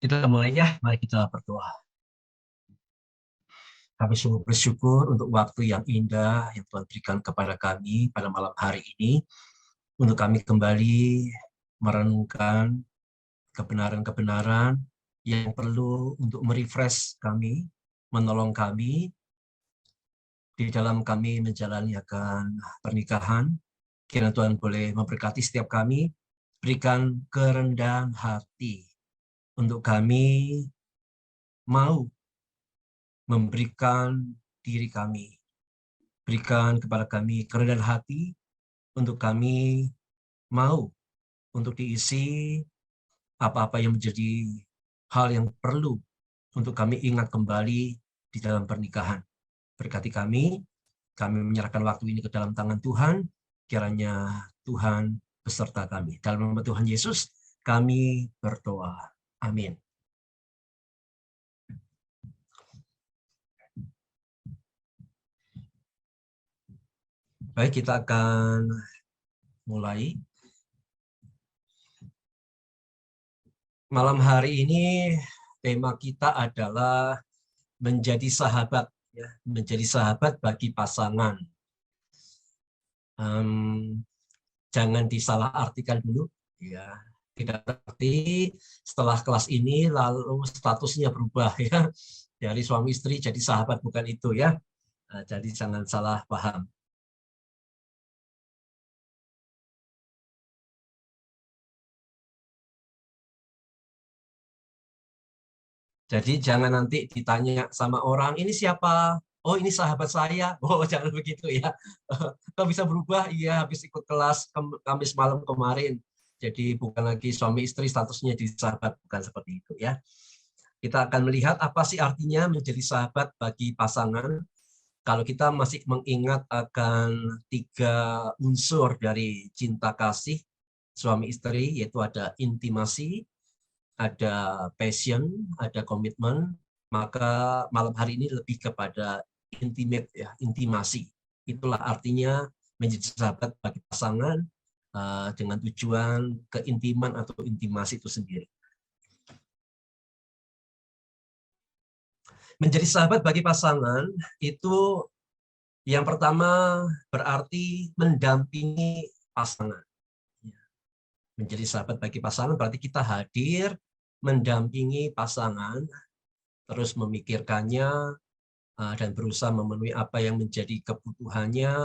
Kita mulai ya, mari kita berdoa. Kami sungguh bersyukur untuk waktu yang indah yang Tuhan berikan kepada kami pada malam hari ini, untuk kami kembali merenungkan kebenaran-kebenaran yang perlu untuk merefresh kami, menolong kami di dalam kami menjalani akan pernikahan. Kiranya Tuhan boleh memberkati setiap kami, berikan kerendahan hati untuk kami mau memberikan diri kami. Berikan kepada kami kerendahan hati untuk kami mau untuk diisi apa-apa yang menjadi hal yang perlu untuk kami ingat kembali di dalam pernikahan. Berkati kami menyerahkan waktu ini ke dalam tangan Tuhan, kiranya Tuhan beserta kami. Dalam nama Tuhan Yesus, kami berdoa. Amin. Baik, kita akan mulai. Malam hari ini tema kita adalah menjadi sahabat, ya, menjadi sahabat bagi pasangan. Jangan disalahartikan dulu, ya. Tidak berarti setelah kelas ini lalu statusnya berubah, ya, dari suami istri jadi sahabat, bukan itu, ya. Nah, jadi jangan salah paham. Jadi jangan nanti ditanya sama orang, ini siapa? Oh, ini sahabat saya. Oh, jangan begitu, ya. Kok bisa berubah? Iya, habis ikut kelas Kamis malam kemarin. Jadi bukan lagi suami istri, statusnya di sahabat, bukan seperti itu, ya. Kita akan melihat apa sih artinya menjadi sahabat bagi pasangan. Kalau kita masih mengingat akan 3 unsur dari cinta kasih suami istri, yaitu ada intimasi, ada passion, ada komitmen, maka malam hari ini lebih kepada intimate, ya, intimasi. Itulah artinya menjadi sahabat bagi pasangan dengan tujuan keintiman atau intimasi itu sendiri. Menjadi sahabat bagi pasangan itu yang pertama berarti mendampingi pasangan. Menjadi sahabat bagi pasangan berarti kita hadir mendampingi pasangan, terus memikirkannya dan berusaha memenuhi apa yang menjadi kebutuhannya,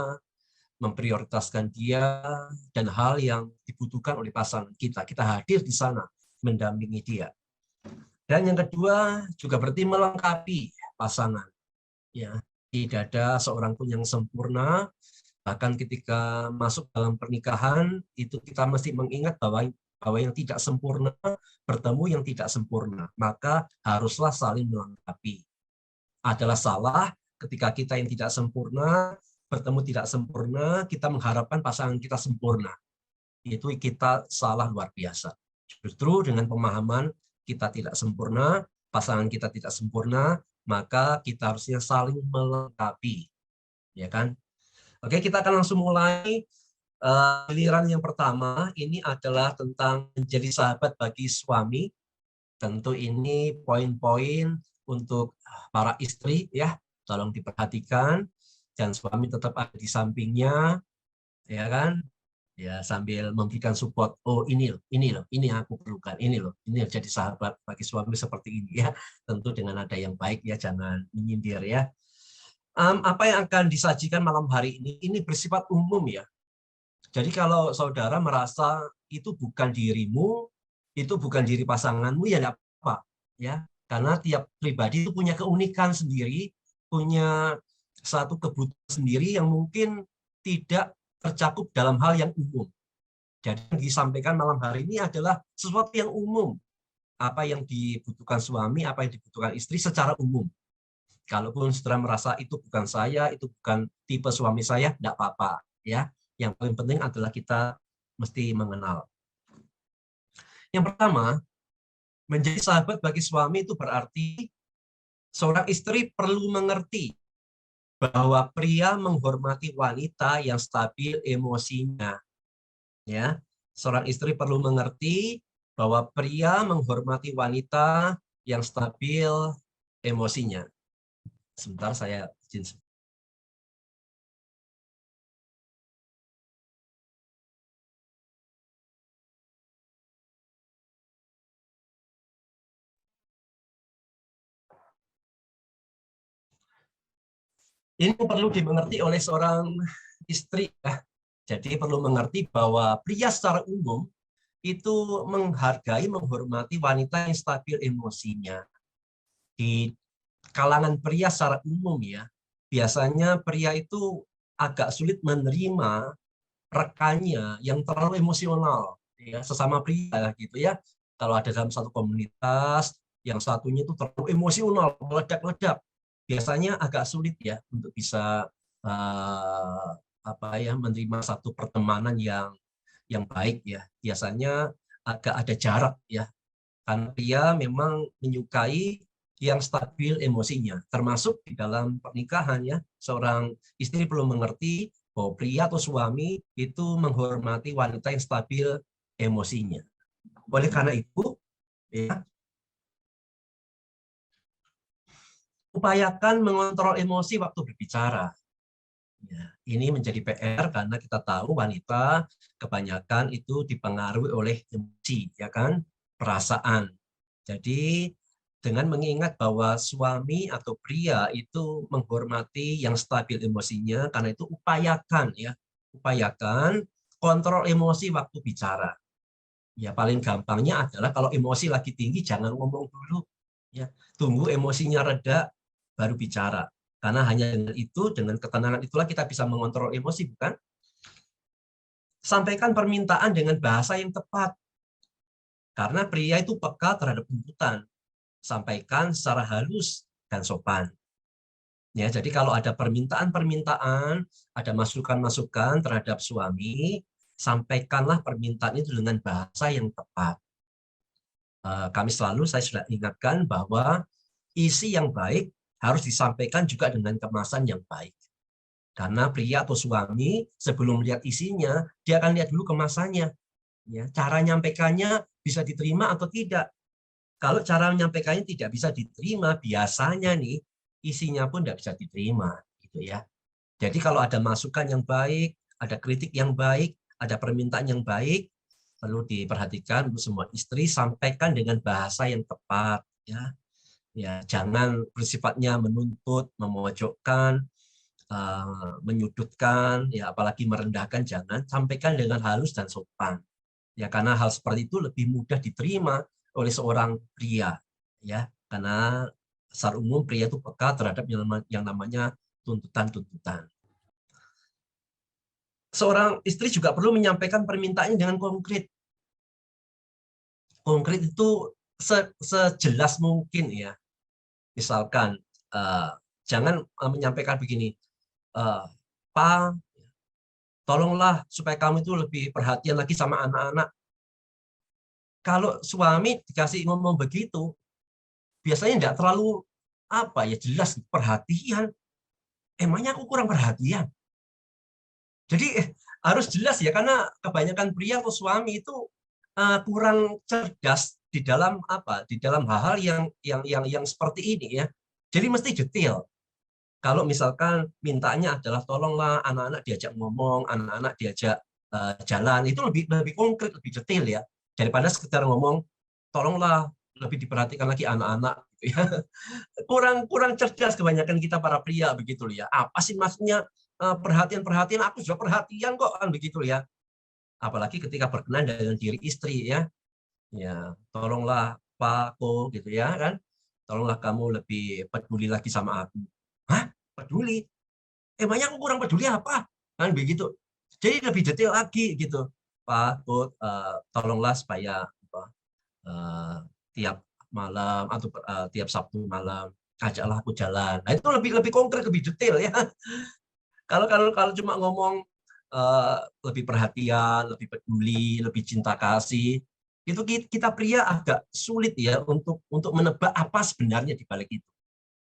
memprioritaskan dia dan hal yang dibutuhkan oleh pasangan kita. Kita hadir di sana mendampingi dia. Dan yang kedua juga berarti melengkapi pasangan. Ya, tidak ada seorang pun yang sempurna. Bahkan ketika masuk dalam pernikahan itu kita mesti mengingat bahwa yang tidak sempurna bertemu yang tidak sempurna. Maka haruslah saling melengkapi. Adalah salah ketika kita yang tidak sempurna bertemu tidak sempurna, kita mengharapkan pasangan kita sempurna. Itu kita salah luar biasa. Justru dengan pemahaman kita tidak sempurna, pasangan kita tidak sempurna, maka kita harusnya saling melengkapi, ya kan? Oke, kita akan langsung mulai. Giliran yang pertama ini adalah tentang menjadi sahabat bagi suami. Tentu ini poin-poin untuk para istri, ya, tolong diperhatikan dan suami tetap ada di sampingnya, ya kan, ya, sambil memberikan support. Oh, ini loh, ini yang aku perlukan, ini loh, ini jadi sahabat bagi suami seperti ini, ya. Tentu dengan ada yang baik, ya, jangan menyindir, ya. Apa yang akan disajikan malam hari ini bersifat umum, ya. Jadi kalau saudara merasa itu bukan dirimu, itu bukan diri pasanganmu, ya enggak apa-apa, ya. Karena tiap pribadi itu punya keunikan sendiri, punya satu kebutuhan sendiri yang mungkin tidak tercakup dalam hal yang umum. Jadi yang disampaikan malam hari ini adalah sesuatu yang umum. Apa yang dibutuhkan suami, apa yang dibutuhkan istri secara umum. Kalaupun saudara merasa itu bukan saya, itu bukan tipe suami saya, enggak apa-apa, ya. Yang paling penting adalah kita mesti mengenal. Yang pertama, menjadi sahabat bagi suami itu berarti seorang istri perlu mengerti bahwa pria menghormati wanita yang stabil emosinya. Ya, seorang istri perlu mengerti bahwa pria menghormati wanita yang stabil emosinya. Sebentar saya izin. Ini perlu dimengerti oleh seorang istri ya. Jadi perlu mengerti bahwa pria secara umum itu menghargai, menghormati wanita yang stabil emosinya. Di kalangan pria secara umum ya, biasanya pria itu agak sulit menerima rekannya yang terlalu emosional, ya, sesama pria gitu ya. Kalau ada dalam satu komunitas, yang satunya itu terlalu emosional, meledak-ledak, biasanya agak sulit ya untuk bisa menerima satu pertemanan yang baik ya. Biasanya agak ada jarak ya, karena dia memang menyukai yang stabil emosinya, termasuk di dalam pernikahan ya. Seorang istri perlu mengerti bahwa pria atau suami itu menghormati wanita yang stabil emosinya. Oleh karena itu, ya, upayakan mengontrol emosi waktu berbicara. Ya, ini menjadi PR karena kita tahu wanita kebanyakan itu dipengaruhi oleh emosi, ya kan, perasaan. Jadi dengan mengingat bahwa suami atau pria itu menghormati yang stabil emosinya, karena itu upayakan kontrol emosi waktu bicara. Ya paling gampangnya adalah kalau emosi lagi tinggi jangan ngomong dulu, ya tunggu emosinya reda baru bicara. Karena hanya dengan itu, dengan ketenangan itulah kita bisa mengontrol emosi, bukan? Sampaikan permintaan dengan bahasa yang tepat. Karena pria itu peka terhadap tuntutan. Sampaikan secara halus dan sopan. Ya, jadi kalau ada permintaan-permintaan, ada masukan-masukan terhadap suami, sampaikanlah permintaan itu dengan bahasa yang tepat. Saya sudah ingatkan bahwa isi yang baik harus disampaikan juga dengan kemasan yang baik. Karena pria atau suami sebelum melihat isinya, dia akan lihat dulu kemasannya. Ya, cara nyampaikannya bisa diterima atau tidak. Kalau cara menyampaikannya tidak bisa diterima, biasanya nih isinya pun tidak bisa diterima, gitu ya. Jadi kalau ada masukan yang baik, ada kritik yang baik, ada permintaan yang baik, perlu diperhatikan untuk semua istri, sampaikan dengan bahasa yang tepat, ya. Ya, jangan bersifatnya menuntut, memojokkan, menyudutkan, ya apalagi merendahkan, jangan. Sampaikan dengan halus dan sopan. Ya, karena hal seperti itu lebih mudah diterima oleh seorang pria, ya. Karena secara umum pria itu peka terhadap yang namanya tuntutan-tuntutan. Seorang istri juga perlu menyampaikan permintaannya dengan konkret. Konkret itu sejelas mungkin ya. Misalkan jangan menyampaikan begini, Pak, tolonglah supaya kamu itu lebih perhatian lagi sama anak-anak. Kalau suami dikasih ngomong begitu, biasanya tidak terlalu jelas perhatian. Emangnya aku kurang perhatian? Jadi harus jelas ya, karena kebanyakan pria atau suami itu kurang cerdas di dalam hal-hal yang seperti ini ya. Jadi mesti detail. Kalau misalkan mintanya adalah tolonglah anak-anak diajak ngomong, anak-anak diajak jalan, itu lebih konkret, lebih detail ya, daripada sekedar ngomong tolonglah lebih diperhatikan lagi anak-anak gitu ya. kurang cerdas kebanyakan kita para pria begitu ya. Apa sih maksudnya perhatian, aku juga perhatian kok kan begitu ya. Apalagi ketika berkenan dengan diri istri ya. Ya, tolonglah Pak Ko gitu ya kan. Tolonglah kamu lebih peduli lagi sama aku. Hah? Peduli? Emangnya aku kurang peduli apa? Kan begitu. Jadi lebih detail lagi gitu. Pak Ko, tolonglah supaya tiap malam atau tiap Sabtu malam ajaklah aku jalan. Nah, itu lebih konkret, lebih detail ya. Kalau cuma ngomong lebih perhatian, lebih peduli, lebih cinta kasih, itu kita pria agak sulit ya untuk menebak apa sebenarnya di balik itu.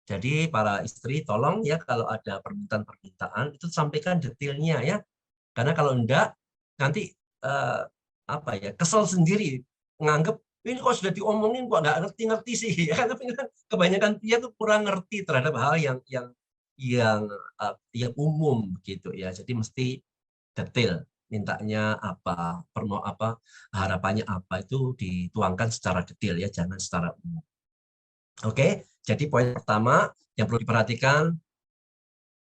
Jadi para istri tolong ya kalau ada permintaan-permintaan itu sampaikan detailnya ya. Karena kalau enggak nanti kesel sendiri nganggep ini kok sudah diomongin kok nggak ngerti-ngerti sih. Ya, tapi kan kebanyakan pria tuh kurang ngerti terhadap hal yang umum begitu ya. Jadi mesti detail, mintanya apa, harapannya apa itu dituangkan secara detail ya, jangan secara umum. Oke, jadi poin pertama yang perlu diperhatikan,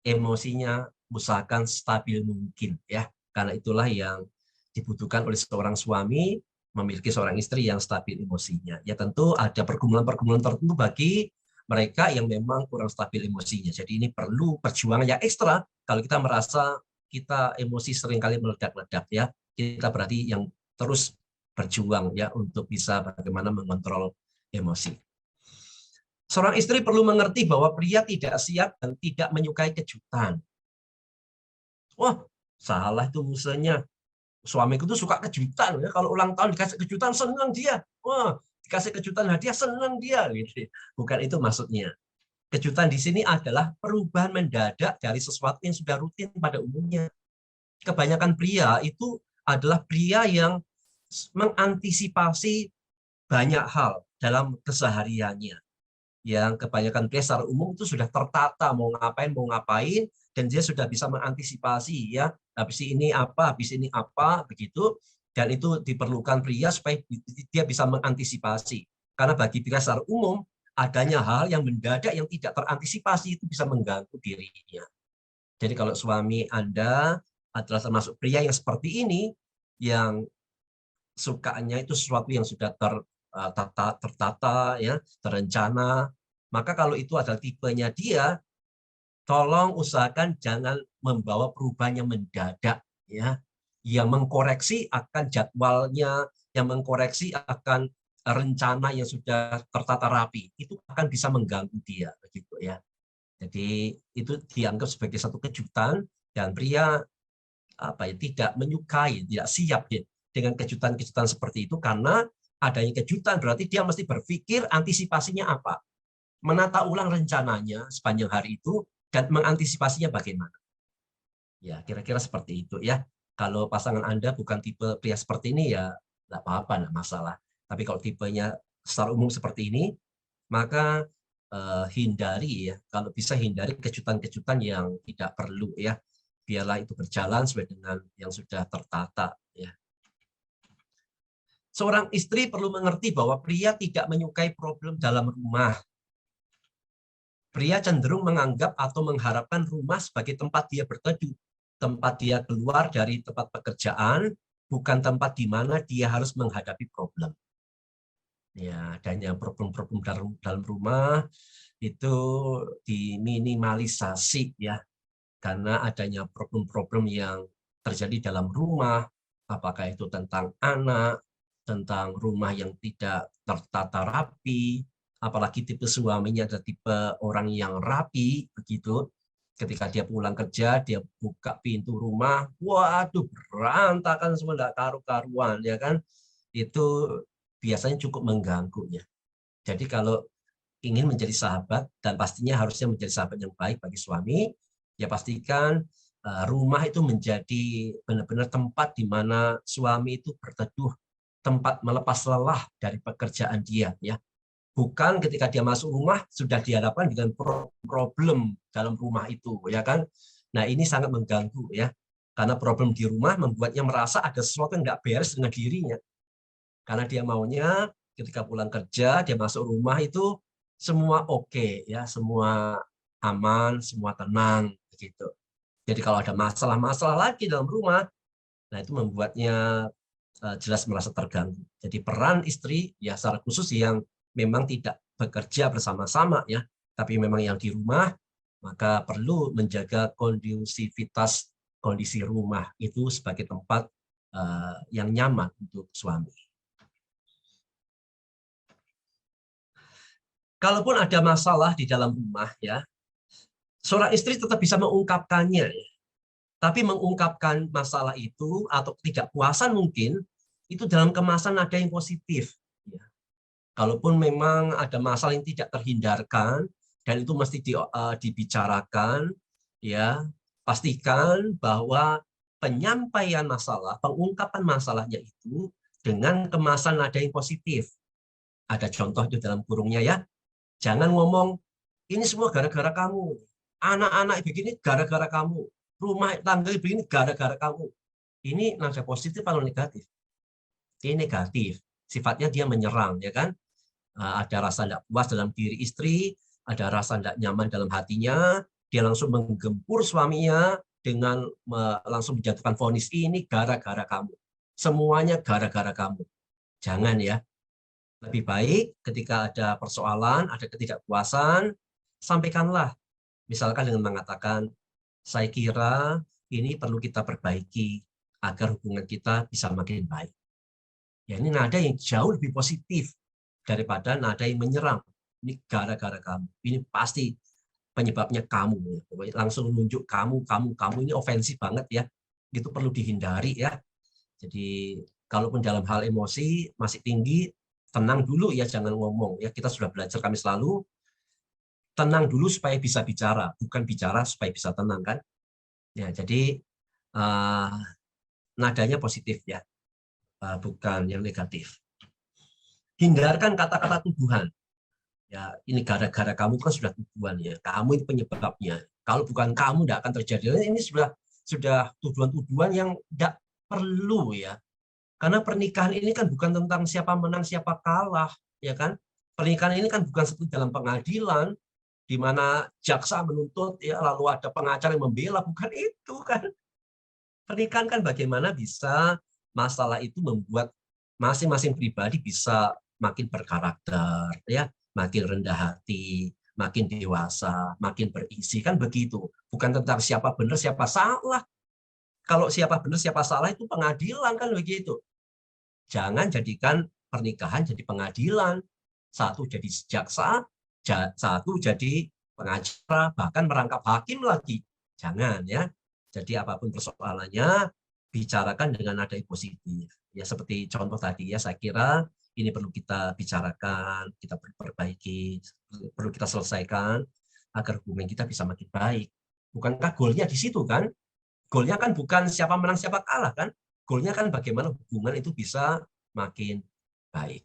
emosinya usahakan stabil mungkin ya, karena itulah yang dibutuhkan oleh seorang suami memiliki seorang istri yang stabil emosinya. Ya tentu ada pergumulan-pergumulan tertentu bagi mereka yang memang kurang stabil emosinya. Jadi ini perlu perjuangan yang ekstra kalau kita merasa kita emosi seringkali meledak-ledak ya. Kita berarti yang terus berjuang ya untuk bisa bagaimana mengontrol emosi. Seorang istri perlu mengerti bahwa pria tidak siap dan tidak menyukai kejutan. Wah, salah itu musanya. Suamiku tuh suka kejutan ya. Kalau ulang tahun dikasih kejutan senang dia. Wah, dikasih kejutan hadiah senang dia gitu. Bukan itu maksudnya. Kejutan di sini adalah perubahan mendadak dari sesuatu yang sudah rutin pada umumnya. Kebanyakan pria itu adalah pria yang mengantisipasi banyak hal dalam kesehariannya. Yang kebanyakan pria secara umum itu sudah tertata mau ngapain, dan dia sudah bisa mengantisipasi ya, habis ini apa begitu, dan itu diperlukan pria supaya dia bisa mengantisipasi, karena bagi pria secara umum adanya hal yang mendadak yang tidak terantisipasi itu bisa mengganggu dirinya. Jadi kalau suami Anda adalah termasuk pria yang seperti ini, yang sukanya itu sesuatu yang sudah tertata ya, terencana, maka kalau itu adalah tipenya dia, tolong usahakan jangan membawa perubahan yang mendadak ya, yang mengkoreksi akan jadwalnya, yang mengkoreksi akan rencana yang sudah tertata rapi, itu akan bisa mengganggu dia begitu ya. Jadi itu dianggap sebagai satu kejutan, dan pria tidak menyukai, tidak siap ya dengan kejutan-kejutan seperti itu, karena adanya kejutan berarti dia mesti berpikir antisipasinya apa, menata ulang rencananya sepanjang hari itu, dan mengantisipasinya bagaimana. Ya, kira-kira seperti itu ya. Kalau pasangan Anda bukan tipe pria seperti ini ya nggak apa-apa, nggak masalah. Tapi kalau tipenya secara umum seperti ini, maka hindari ya, kalau bisa hindari kejutan-kejutan yang tidak perlu ya. Biarlah itu berjalan sesuai dengan yang sudah tertata ya. Seorang istri perlu mengerti bahwa pria tidak menyukai problem dalam rumah. Pria cenderung menganggap atau mengharapkan rumah sebagai tempat dia berteduh, tempat dia keluar dari tempat pekerjaan, bukan tempat di mana dia harus menghadapi problem. Ya, dan yang problem-problem dalam rumah itu diminimalisasi ya, karena adanya problem-problem yang terjadi dalam rumah, apakah itu tentang anak, tentang rumah yang tidak tertata rapi, apalagi tipe suaminya ada tipe orang yang rapi begitu. Ketika dia pulang kerja, dia buka pintu rumah, waduh berantakan semua, enggak karu-karuan ya kan. Itu biasanya cukup mengganggu ya. Jadi kalau ingin menjadi sahabat, dan pastinya harusnya menjadi sahabat yang baik bagi suami, ya pastikan rumah itu menjadi benar-benar tempat di mana suami itu berteduh, tempat melepas lelah dari pekerjaan dia ya. Bukan ketika dia masuk rumah sudah dihadapkan dengan problem dalam rumah itu ya kan. Nah, ini sangat mengganggu ya. Karena problem di rumah membuatnya merasa ada sesuatu yang nggak beres dengan dirinya. Karena dia maunya ketika pulang kerja, dia masuk rumah itu semua oke ya, semua aman, semua tenang begitu. Jadi kalau ada masalah-masalah lagi dalam rumah, nah itu membuatnya jelas merasa terganggu. Jadi peran istri ya secara khusus yang memang tidak bekerja bersama-sama ya, tapi memang yang di rumah, maka perlu menjaga kondusivitas kondisi rumah itu sebagai tempat yang nyaman untuk suami. Kalaupun ada masalah di dalam rumah ya, seorang istri tetap bisa mengungkapkannya. Tapi mengungkapkan masalah itu atau ketidakpuasan mungkin itu dalam kemasan nada yang positif. Ya. Kalaupun memang ada masalah yang tidak terhindarkan dan itu mesti dibicarakan, ya pastikan bahwa penyampaian masalah, pengungkapan masalahnya itu dengan kemasan nada yang positif. Ada contoh itu dalam kurungnya ya. Jangan ngomong, ini semua gara-gara kamu. Anak-anak begini gara-gara kamu. Rumah tangga begini gara-gara kamu. Ini nada positif atau negatif? Ini negatif. Sifatnya dia menyerang, ya kan? Ada rasa tidak puas dalam diri istri, ada rasa tidak nyaman dalam hatinya, dia langsung menggempur suaminya dengan langsung menjatuhkan vonis, ini gara-gara kamu. Semuanya gara-gara kamu. Jangan ya. Lebih baik ketika ada persoalan, ada ketidakpuasan, sampaikanlah. Misalkan dengan mengatakan, saya kira ini perlu kita perbaiki agar hubungan kita bisa makin baik. Ya, ini nada yang jauh lebih positif daripada nada yang menyerang. Ini gara-gara kamu. Ini pasti penyebabnya kamu. Langsung menunjuk kamu ini ofensif banget ya. Itu perlu dihindari ya. Jadi kalaupun dalam hal emosi masih tinggi, tenang dulu ya, jangan ngomong ya. Kita sudah belajar kami selalu tenang dulu supaya bisa bicara, bukan bicara supaya bisa tenang kan. Ya, jadi nadanya positif ya, bukan yang negatif. Hindarkan kata-kata tuduhan. Ya, ini gara-gara kamu kan sudah tuduhan ya. Kamu itu penyebabnya. Kalau bukan kamu tidak akan terjadi. Ini sudah tuduhan-tuduhan yang tidak perlu ya. Karena pernikahan ini kan bukan tentang siapa menang, siapa kalah, ya kan? Pernikahan ini kan bukan seperti dalam pengadilan di mana jaksa menuntut ya lalu ada pengacara yang membela, bukan itu kan. Pernikahan kan bagaimana bisa masalah itu membuat masing-masing pribadi bisa makin berkarakter ya, makin rendah hati, makin dewasa, makin berisi kan begitu. Bukan tentang siapa benar, siapa salah. Kalau siapa benar, siapa salah itu pengadilan kan begitu. Jangan jadikan pernikahan jadi pengadilan. Satu jadi jaksa, satu jadi pengacara, bahkan merangkap hakim lagi. Jangan ya. Jadi apapun persoalannya, bicarakan dengan nada yang positif. Ya seperti contoh tadi ya, saya kira ini perlu kita bicarakan, kita perlu perbaiki, perlu kita selesaikan agar hubungan kita bisa makin baik. Bukankah goalnya di situ kan? Goalnya kan bukan siapa menang siapa kalah kan? Goalnya kan bagaimana hubungan itu bisa makin baik.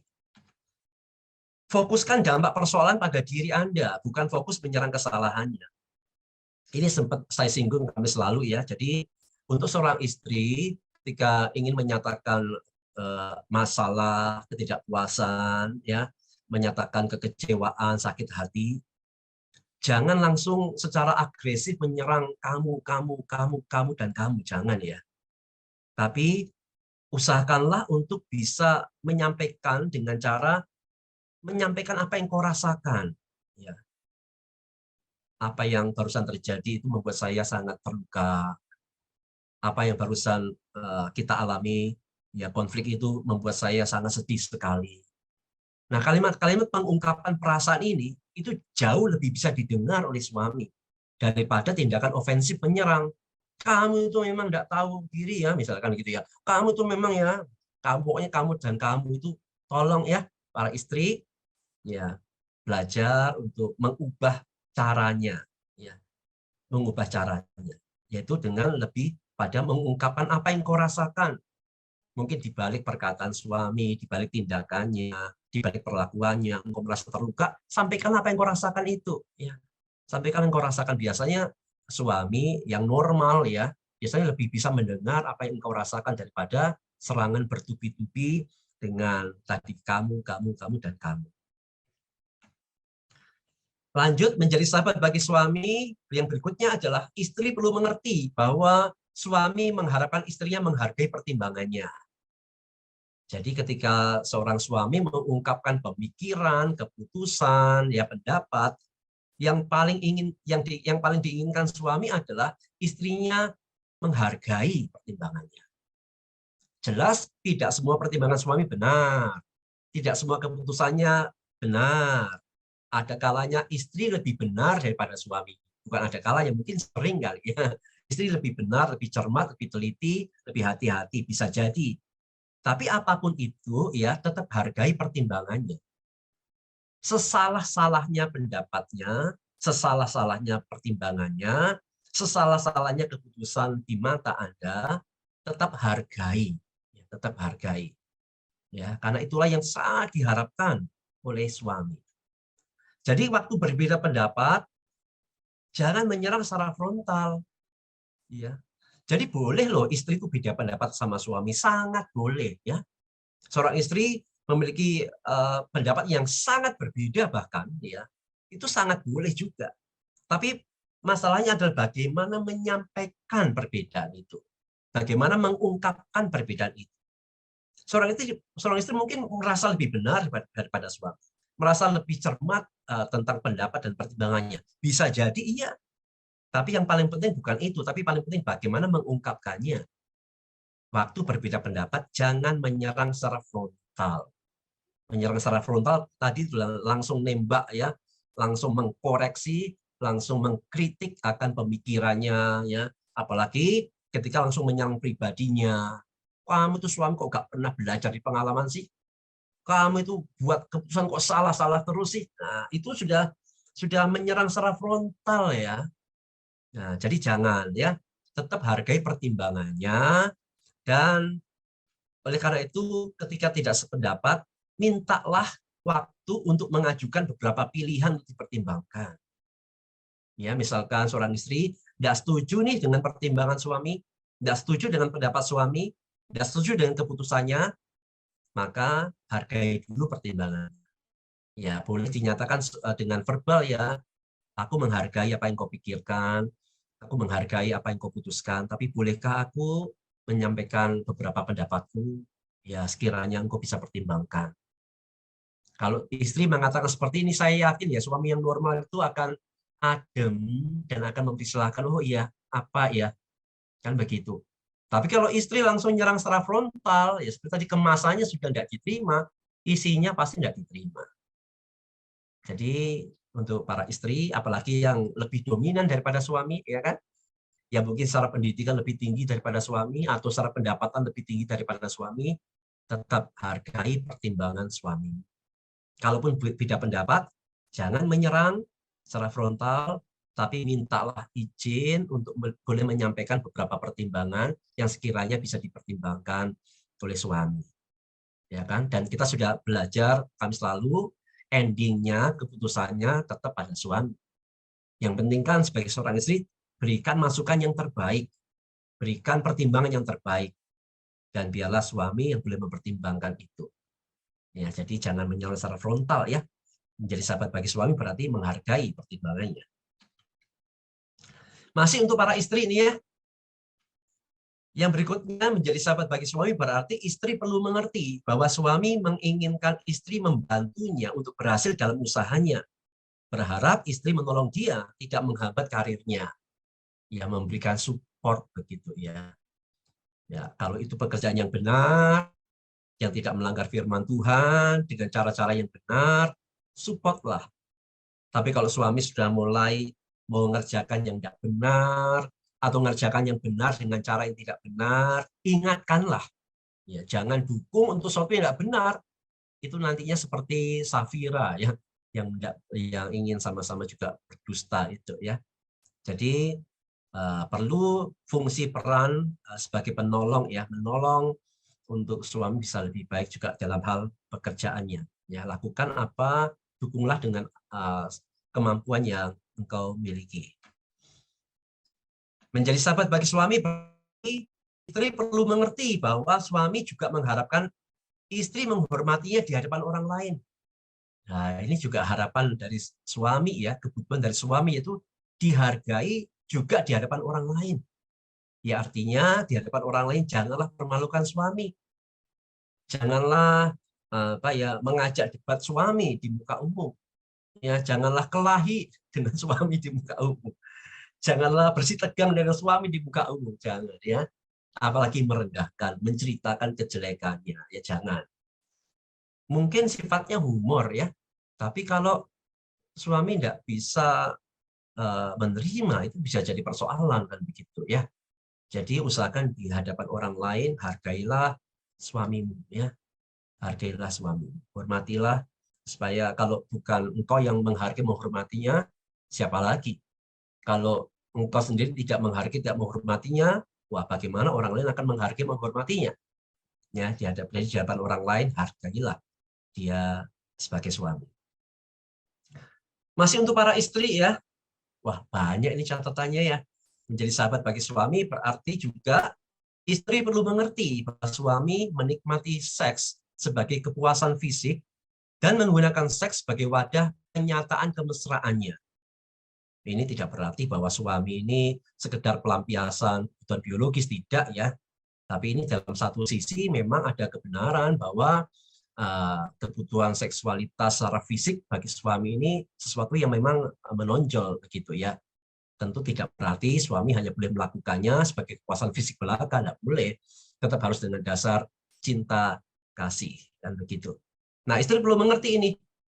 Fokuskan dampak persoalan pada diri Anda, bukan fokus menyerang kesalahannya. Ini sempat saya singgung kami selalu ya. Jadi untuk seorang istri ketika ingin menyatakan masalah, ketidakpuasan, ya, menyatakan kekecewaan, sakit hati, jangan langsung secara agresif menyerang kamu, dan kamu. Jangan ya. Tapi usahakanlah untuk bisa menyampaikan dengan cara menyampaikan apa yang kau rasakan. Ya. Apa yang barusan terjadi itu membuat saya sangat terluka. Apa yang barusan kita alami, ya konflik itu membuat saya sangat sedih sekali. Nah, kalimat-kalimat pengungkapan perasaan ini itu jauh lebih bisa didengar oleh suami daripada tindakan ofensif menyerang. Kamu itu memang tidak tahu diri ya, misalkan gitu ya. Kamu itu memang ya, pokoknya kamu dan kamu itu tolong ya para istri ya belajar untuk mengubah caranya ya, mengubah caranya yaitu dengan lebih pada mengungkapkan apa yang kau rasakan. Mungkin di balik perkataan suami, di balik tindakannya, di balik perlakuannya, engkau merasa terluka, sampaikan apa yang kau rasakan itu. Ya. Sampaikan yang kau rasakan. Biasanya suami yang normal ya, biasanya lebih bisa mendengar apa yang engkau rasakan daripada serangan bertubi-tubi dengan tadi kamu, dan kamu. Lanjut, menjadi sahabat bagi suami, yang berikutnya adalah istri perlu mengerti bahwa suami mengharapkan istrinya menghargai pertimbangannya. Jadi ketika seorang suami mengungkapkan pemikiran, keputusan, ya pendapat, yang paling diinginkan suami adalah istrinya menghargai pertimbangannya. Jelas tidak semua pertimbangan suami benar, tidak semua keputusannya benar. Ada kalanya istri lebih benar daripada suami. Bukan ada kalanya, mungkin sering kali ya. Istri lebih benar, lebih cermat, lebih teliti, lebih hati-hati, bisa jadi. Tapi apapun itu, ya tetap hargai pertimbangannya. Sesalah-salahnya pendapatnya, sesalah-salahnya pertimbangannya, sesalah-salahnya keputusan di mata Anda, tetap hargai. Ya, tetap hargai. Ya, karena itulah yang sangat diharapkan oleh suami. Jadi waktu berbeda pendapat, jangan menyerang secara frontal. Ya. Jadi boleh loh istri itu beda pendapat sama suami, sangat boleh ya. Seorang istri memiliki pendapat yang sangat berbeda bahkan ya, itu sangat boleh juga. Tapi masalahnya adalah bagaimana menyampaikan perbedaan itu. Bagaimana mengungkapkan perbedaan itu. Seorang istri mungkin merasa lebih benar daripada suami. Merasa lebih cermat tentang pendapat dan pertimbangannya. Bisa jadi iya. Tapi yang paling penting bukan itu, tapi paling penting bagaimana mengungkapkannya. Waktu berbeda pendapat, jangan menyerang secara frontal. Menyerang secara frontal tadi langsung nembak ya, langsung mengkoreksi, langsung mengkritik akan pemikirannya ya, apalagi ketika langsung menyerang pribadinya. Kamu itu suami kok gak pernah belajar di pengalaman sih? Kamu itu buat keputusan kok salah-salah terus sih? Nah, itu sudah menyerang secara frontal ya. Nah, jadi jangan ya, tetap hargai pertimbangannya, dan oleh karena itu ketika tidak sependapat, mintalah waktu untuk mengajukan beberapa pilihan untuk dipertimbangkan. Ya, misalkan seorang istri tidak setuju nih dengan pertimbangan suami, tidak setuju dengan pendapat suami, tidak setuju dengan keputusannya, maka hargai dulu pertimbangan. Ya, boleh dinyatakan dengan verbal ya, aku menghargai apa yang kau pikirkan, aku menghargai apa yang kau putuskan, tapi bolehkah aku menyampaikan beberapa pendapatku, ya sekiranya engkau bisa pertimbangkan. Kalau istri mengatakan seperti ini, saya yakin ya suami yang normal itu akan adem dan akan mempersilahkan, oh iya, apa ya, kan begitu. Tapi kalau istri langsung nyerang secara frontal, ya seperti tadi kemasannya sudah tidak diterima, isinya pasti tidak diterima. Jadi untuk para istri, apalagi yang lebih dominan daripada suami, ya kan? Ya mungkin secara pendidikan lebih tinggi daripada suami, atau secara pendapatan lebih tinggi daripada suami, tetap hargai pertimbangan suami. Kalaupun beda pendapat, jangan menyerang secara frontal, tapi mintalah izin untuk boleh menyampaikan beberapa pertimbangan yang sekiranya bisa dipertimbangkan oleh suami. Ya kan? Dan kita sudah belajar, kami selalu endingnya, keputusannya tetap pada suami. Yang penting kan sebagai seorang istri, berikan masukan yang terbaik, berikan pertimbangan yang terbaik, dan biarlah suami yang boleh mempertimbangkan itu. Ya, jadi jangan menyerang secara frontal ya. Menjadi sahabat bagi suami berarti menghargai pertimbangannya. Masih untuk para istri ini ya. Yang berikutnya, menjadi sahabat bagi suami berarti istri perlu mengerti bahwa suami menginginkan istri membantunya untuk berhasil dalam usahanya. Berharap istri menolong dia, tidak menghambat karirnya. Ya, memberikan support begitu ya. Ya, kalau itu pekerjaan yang benar, yang tidak melanggar firman Tuhan, dengan cara-cara yang benar, supportlah. Tapi kalau suami sudah mulai mengerjakan yang tidak benar, atau mengerjakan yang benar dengan cara yang tidak benar, ingatkanlah. Ya, jangan dukung untuk sesuatu yang tidak benar. Itu nantinya seperti Safira ya, yang ingin sama-sama juga berdusta itu ya. Jadi perlu fungsi peran sebagai penolong ya, menolong untuk suami bisa lebih baik juga dalam hal pekerjaannya. Ya, lakukan apa, dukunglah dengan kemampuan yang engkau miliki. Menjadi sahabat bagi suami, istri perlu mengerti bahwa suami juga mengharapkan istri menghormatinya di hadapan orang lain. Nah, ini juga harapan dari suami ya, kebutuhan dari suami itu dihargai juga di hadapan orang lain. Ya artinya di hadapan orang lain janganlah permalukan suami. Janganlah mengajak debat suami di muka umum. Ya, janganlah kelahi dengan suami di muka umum. Janganlah bersih tegang dengan suami di muka umum, jangan ya. Apalagi merendahkan, menceritakan kejelekannya, ya jangan. Mungkin sifatnya humor ya, tapi kalau suami tidak bisa menerima, itu bisa jadi persoalan kan begitu ya. Jadi usahakan di hadapan orang lain, hargailah suamimu ya, hargailah suamimu, hormatilah, supaya kalau bukan engkau yang menghargai menghormatinya, siapa lagi? Kalau engkau sendiri tidak menghargai, tidak menghormatinya, wah bagaimana orang lain akan menghargai, menghormatinya? Ya, di hadapan orang lain, hargailah dia sebagai suami. Masih untuk para istri ya, wah banyak ini catatannya ya. Menjadi sahabat bagi suami berarti juga istri perlu mengerti bahwa suami menikmati seks sebagai kepuasan fisik dan menggunakan seks sebagai wadah kenyataan kemesraannya. Ini tidak berarti bahwa suami ini sekedar pelampiasan kebutuhan biologis, tidak ya. Tapi ini dalam satu sisi memang ada kebenaran bahwa kebutuhan seksualitas secara fisik bagi suami ini sesuatu yang memang menonjol begitu ya. Tentu tidak berarti suami hanya boleh melakukannya sebagai kepuasan fisik belaka, tidak boleh. Tetap harus dengan dasar cinta kasih dan begitu. Nah, istri perlu mengerti ini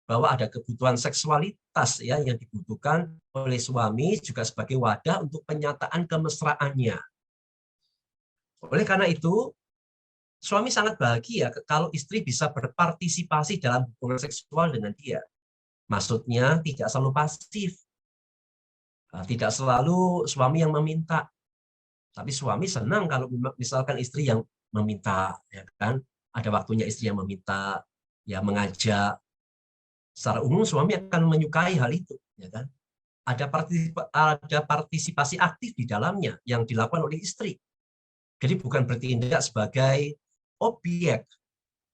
bahwa ada kebutuhan seksualitas ya yang dibutuhkan oleh suami juga sebagai wadah untuk penyataan kemesraannya. Oleh karena itu, suami sangat bahagia kalau istri bisa berpartisipasi dalam hubungan seksual dengan dia. Maksudnya tidak selalu pasif, tidak selalu suami yang meminta, tapi suami senang kalau misalkan istri yang meminta, ya kan? Ada waktunya istri yang meminta, ya mengajak. Secara umum suami akan menyukai hal itu, ya kan? Ada partisipasi aktif di dalamnya yang dilakukan oleh istri. Jadi bukan bertindak sebagai objek,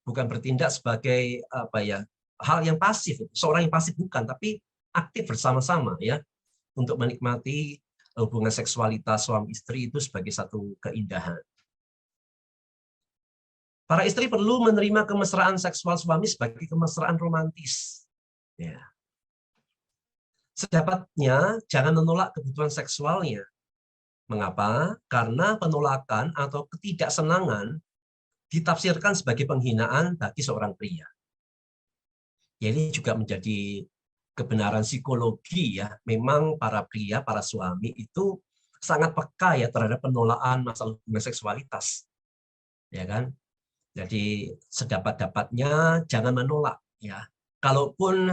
bukan bertindak sebagai apa ya hal yang pasif, seorang yang pasif bukan, tapi aktif bersama-sama ya untuk menikmati hubungan seksualitas suami istri itu sebagai satu keindahan. Para istri perlu menerima kemesraan seksual suami sebagai kemesraan romantis. Ya. Sedapatnya jangan menolak kebutuhan seksualnya. Mengapa? Karena penolakan atau ketidaksenangan ditafsirkan sebagai penghinaan bagi seorang pria. Ini juga menjadi kebenaran psikologi ya. Memang para pria, para suami itu sangat peka ya terhadap penolakan masalah hubungan seksualitas. Ya kan? Jadi sedapat-dapatnya jangan menolak ya. Kalaupun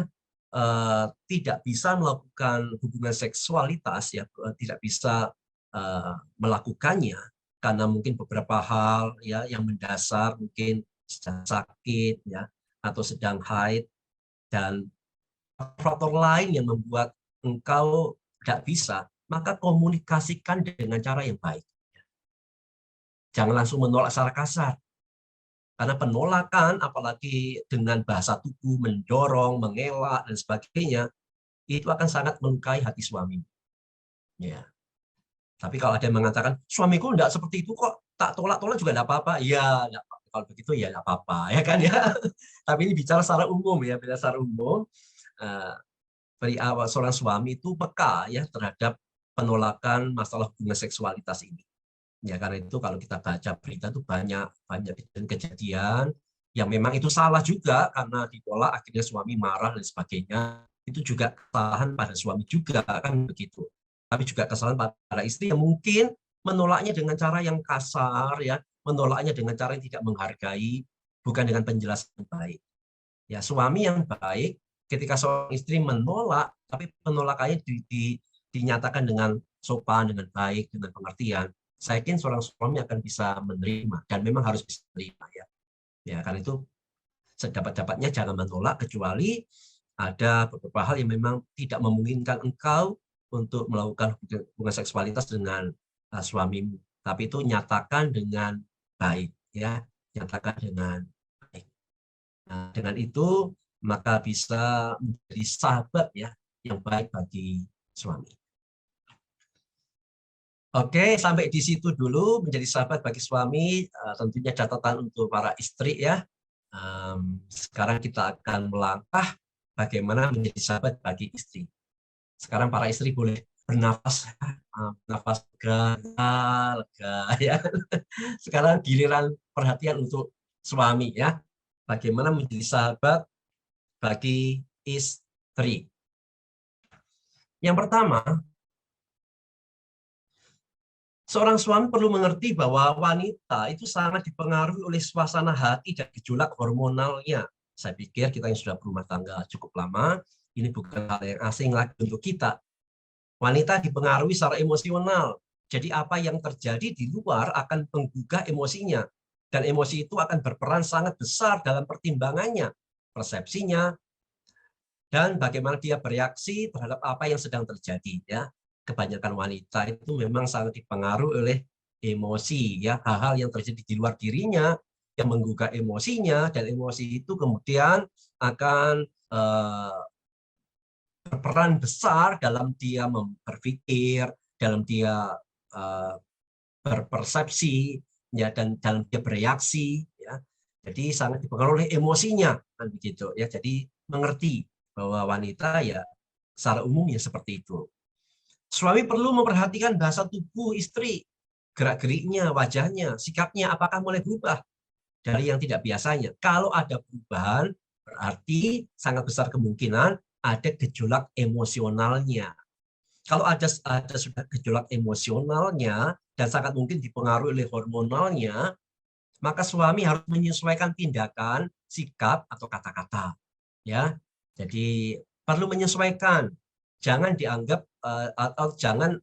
tidak bisa melakukan hubungan seksualitas ya, tidak bisa melakukannya karena mungkin beberapa hal ya yang mendasar, mungkin sedang sakit ya atau sedang haid dan faktor lain yang membuat engkau tidak bisa, maka komunikasikan dengan cara yang baik. Jangan langsung menolak secara kasar. Karena penolakan, apalagi dengan bahasa tubuh, mendorong, mengelak, dan sebagainya, itu akan sangat melukai hati suami. Ya. Tapi kalau ada yang mengatakan, suamiku tidak seperti itu kok, tak tolak-tolak juga tidak apa-apa. Ya, kalau begitu ya tidak apa-apa. Ya kan ya. Tapi ini bicara secara umum ya, bicara secara umum. Seorang suami itu peka ya terhadap penolakan masalah hubungan seksualitas ini. Ya karena itu kalau kita baca berita itu banyak kejadian yang memang itu salah juga karena ditolak akhirnya suami marah dan sebagainya. Itu juga kesalahan pada suami juga kan begitu. Tapi juga kesalahan pada istri yang mungkin menolaknya dengan cara yang kasar ya, menolaknya dengan cara yang tidak menghargai, bukan dengan penjelasan yang baik. Ya suami yang baik ketika seorang istri menolak tapi penolakannya dinyatakan dengan sopan, dengan baik, dengan pengertian, saya yakin seorang suami akan bisa menerima dan memang harus bisa menerima ya. Ya karena itu sedapat-dapatnya jangan menolak kecuali ada beberapa hal yang memang tidak memungkinkan engkau untuk melakukan hubungan seksualitas dengan suamimu. Tapi itu nyatakan dengan baik ya, nyatakan dengan baik. Nah, dengan itu maka bisa menjadi sahabat ya yang baik bagi suami. Oke, sampai di situ dulu menjadi sahabat bagi suami, tentunya catatan untuk para istri ya. Sekarang kita akan melangkah bagaimana menjadi sahabat bagi istri. Sekarang para istri boleh bernafas, nafas lega, ya. Sekarang giliran perhatian untuk suami ya. Bagaimana menjadi sahabat bagi istri. Yang pertama, seorang suami perlu mengerti bahwa wanita itu sangat dipengaruhi oleh suasana hati dan gejolak hormonalnya. Saya pikir kita yang sudah berumah tangga cukup lama, ini bukan hal yang asing lagi untuk kita. Wanita dipengaruhi secara emosional. Jadi apa yang terjadi di luar akan menggugah emosinya. Dan emosi itu akan berperan sangat besar dalam pertimbangannya, persepsinya, dan bagaimana dia bereaksi terhadap apa yang sedang terjadi. Ya, kebanyakan wanita itu memang sangat dipengaruhi oleh emosi, ya, hal-hal yang terjadi di luar dirinya yang menggugah emosinya, dan emosi itu kemudian akan berperan besar dalam dia berpikir, dalam dia berpersepsi, ya, dan dalam dia bereaksi, ya. Jadi sangat dipengaruhi oleh emosinya, kan begitu, ya. Jadi mengerti bahwa wanita ya secara umum ya seperti itu. Suami perlu memperhatikan bahasa tubuh istri, gerak-geriknya, wajahnya, sikapnya, apakah mulai berubah dari yang tidak biasanya. Kalau ada perubahan, berarti sangat besar kemungkinan ada gejolak emosionalnya. Kalau ada sudah gejolak emosionalnya dan sangat mungkin dipengaruhi oleh hormonalnya, maka suami harus menyesuaikan tindakan, sikap atau kata-kata. Ya, jadi perlu menyesuaikan. Jangan dianggap atau jangan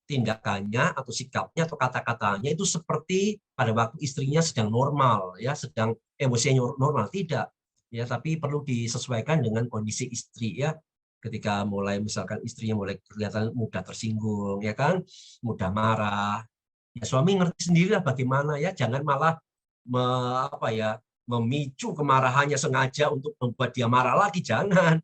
tindakannya atau sikapnya atau kata-katanya itu seperti pada waktu istrinya sedang normal, ya, sedang emosinya normal, tidak, ya, tapi perlu disesuaikan dengan kondisi istri, ya. Ketika mulai misalkan istrinya mulai kelihatan mudah tersinggung, ya kan, mudah marah, ya suami ngerti sendirilah bagaimana, ya, jangan malah memicu kemarahannya sengaja untuk membuat dia marah lagi, jangan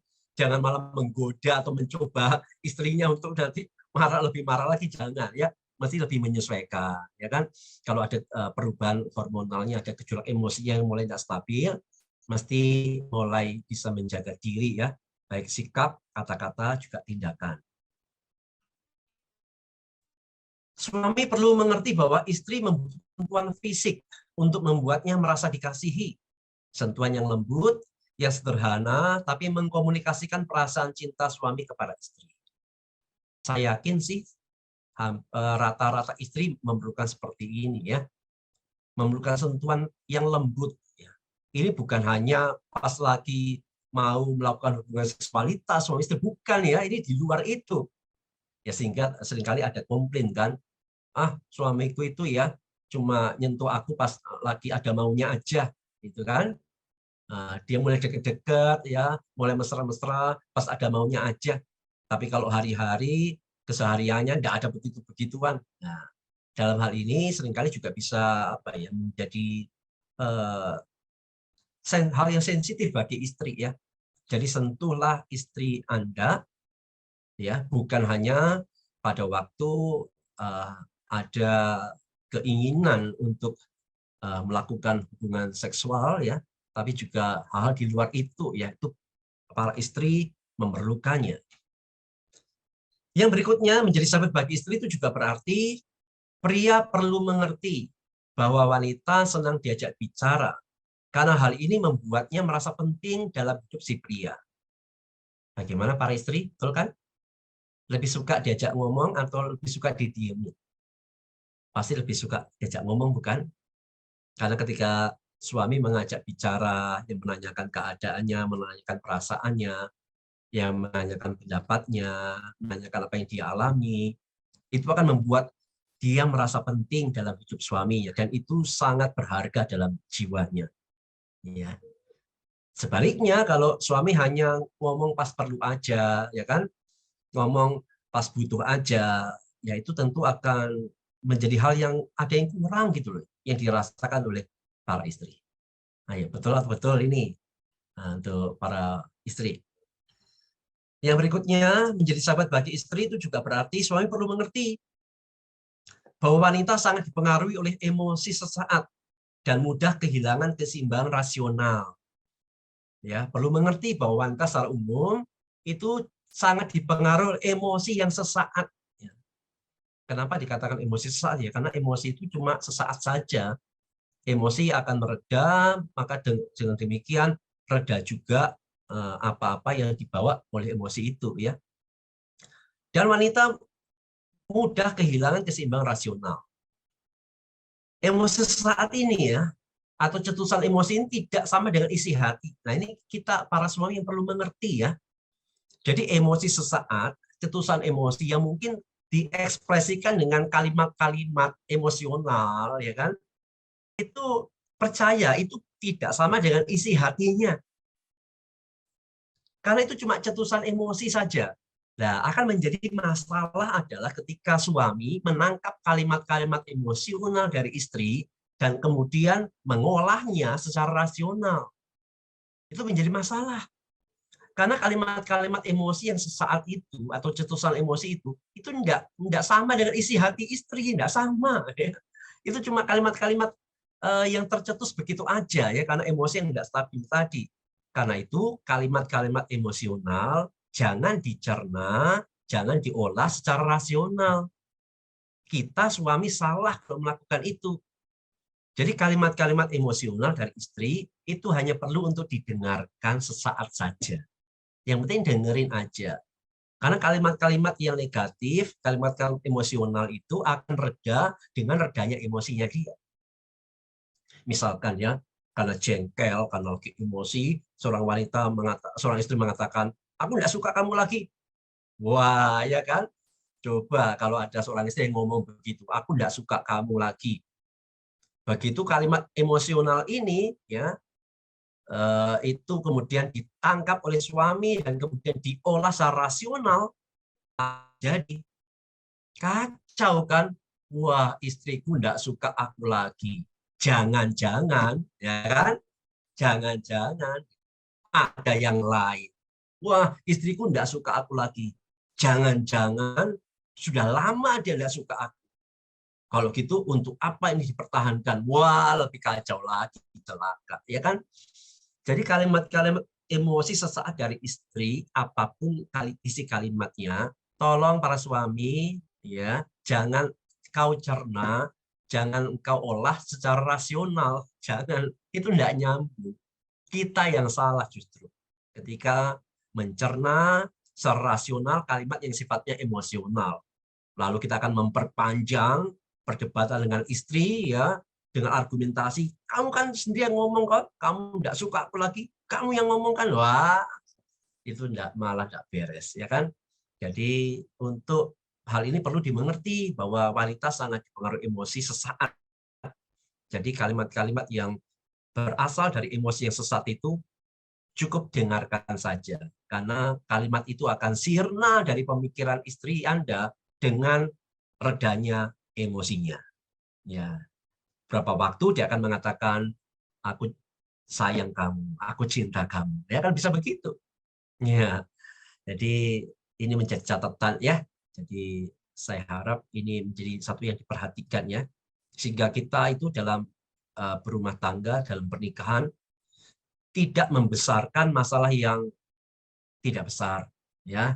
malah menggoda atau mencoba istrinya untuk nanti lebih marah lagi, jangan, ya, mesti lebih menyesuaikan, ya kan. Kalau ada perubahan hormonalnya, ada gejolak emosi yang mulai tidak stabil, mesti mulai bisa menjaga diri, ya, baik sikap, kata-kata, juga tindakan. Suami perlu mengerti bahwa istri membutuhkan sentuhan fisik untuk membuatnya merasa dikasihi. Sentuhan yang lembut, yang sederhana, tapi mengkomunikasikan perasaan cinta suami kepada istri. Saya yakin sih rata-rata istri memerlukan seperti ini, ya, memerlukan sentuhan yang lembut, ya. Ini bukan hanya pas lagi mau melakukan hubungan seksualitas suami istri, bukan, ya, ini di luar itu, ya, sehingga seringkali ada komplain kan, suamiku itu ya cuma nyentuh aku pas lagi ada maunya aja, gitu kan. Dia mulai deket-deket, ya, mulai mesra-mesra pas ada maunya aja, tapi kalau hari-hari kesehariannya nggak ada begitu-begituan. Nah, dalam hal ini seringkali juga bisa menjadi hal yang sensitif bagi istri, ya. Jadi sentuhlah istri Anda, ya, bukan hanya pada waktu ada keinginan untuk melakukan hubungan seksual, ya, tapi juga hal-hal di luar itu, yaitu para istri memerlukannya. Yang berikutnya, menjadi sahabat bagi istri itu juga berarti pria perlu mengerti bahwa wanita senang diajak bicara, karena hal ini membuatnya merasa penting dalam hidup si pria. Bagaimana para istri, betul kan? Lebih suka diajak ngomong atau lebih suka didiemin? Pasti lebih suka diajak ngomong, bukan? Karena ketika suami mengajak bicara, yang menanyakan keadaannya, menanyakan perasaannya, yang menanyakan pendapatnya, menanyakan apa yang dia alami, itu akan membuat dia merasa penting dalam hidup suaminya, dan itu sangat berharga dalam jiwanya. Ya. Sebaliknya, kalau suami hanya ngomong pas perlu aja, ya kan, ngomong pas butuh aja, ya itu tentu akan menjadi hal yang ada yang kurang gitu loh, yang dirasakan oleh para istri. Nah, ya, betul ini untuk para istri. Yang berikutnya, menjadi sahabat bagi istri itu juga berarti suami perlu mengerti bahwa wanita sangat dipengaruhi oleh emosi sesaat dan mudah kehilangan keseimbangan rasional. Ya, perlu mengerti bahwa wanita secara umum itu sangat dipengaruhi emosi yang sesaat. Ya. Kenapa dikatakan emosi sesaat? Ya, karena emosi itu cuma sesaat saja. Emosi akan mereda, maka dengan demikian reda juga apa-apa yang dibawa oleh emosi itu, ya. Dan wanita mudah kehilangan keseimbangan rasional. Emosi sesaat ini, ya, atau cetusan emosi ini tidak sama dengan isi hati. Nah, ini kita para suami yang perlu mengerti, ya. Jadi emosi sesaat, cetusan emosi yang mungkin diekspresikan dengan kalimat-kalimat emosional, ya kan, itu percaya itu tidak sama dengan isi hatinya. Karena itu cuma cetusan emosi saja. Nah, akan menjadi masalah adalah ketika suami menangkap kalimat-kalimat emosional dari istri dan kemudian mengolahnya secara rasional. Itu menjadi masalah. Karena kalimat-kalimat emosi yang sesaat itu atau cetusan emosi itu enggak sama dengan isi hati istri, enggak sama. Ya. Itu cuma kalimat-kalimat yang tercetus begitu aja ya karena emosi yang enggak stabil tadi. Karena itu kalimat-kalimat emosional jangan dicerna, jangan diolah secara rasional. Kita suami salah kalau melakukan itu. Jadi kalimat-kalimat emosional dari istri itu hanya perlu untuk didengarkan sesaat saja. Yang penting dengerin aja. Karena kalimat-kalimat yang negatif, kalimat-kalimat emosional itu akan reda dengan redanya emosinya dia. Misalkan ya, karena jengkel, karena lagi emosi, seorang istri mengatakan, aku nggak suka kamu lagi. Wah, ya kan? Coba kalau ada seorang istri yang ngomong begitu, aku nggak suka kamu lagi. Begitu kalimat emosional ini, ya, itu kemudian ditangkap oleh suami dan kemudian diolah secara rasional, jadi kacau kan? Wah, istriku enggak suka aku lagi. Jangan-jangan, ya kan? Jangan-jangan ada yang lain. Wah, istriku enggak suka aku lagi. Jangan-jangan sudah lama dia enggak suka aku. Kalau gitu untuk apa ini dipertahankan? Wah, lebih kacau lagi, celaka, ya kan? Jadi kalimat-kalimat emosi sesaat dari istri, apapun isi kalimatnya, tolong para suami, ya, jangan kau cerna, jangan kau olah secara rasional, jangan, itu tidak nyambung. Kita yang salah justru ketika mencerna secara rasional kalimat yang sifatnya emosional. Lalu kita akan memperpanjang perdebatan dengan istri ya dengan argumentasi, kamu kan sendiri yang ngomong kok, kamu tidak suka aku lagi, kamu yang ngomong kan, wah itu malah tidak beres ya kan. Jadi untuk hal ini perlu dimengerti bahwa wanita sangat dipengaruhi emosi sesaat. Jadi kalimat-kalimat yang berasal dari emosi yang sesat itu cukup dengarkan saja karena kalimat itu akan sirna dari pemikiran istri Anda dengan redanya emosinya. Ya, berapa waktu dia akan mengatakan aku sayang kamu, aku cinta kamu. Ya kan bisa begitu. Ya. Jadi ini menjadi catatan ya. Jadi saya harap ini menjadi satu yang diperhatikan ya. Sehingga kita itu dalam berumah tangga, dalam pernikahan tidak membesarkan masalah yang tidak besar ya.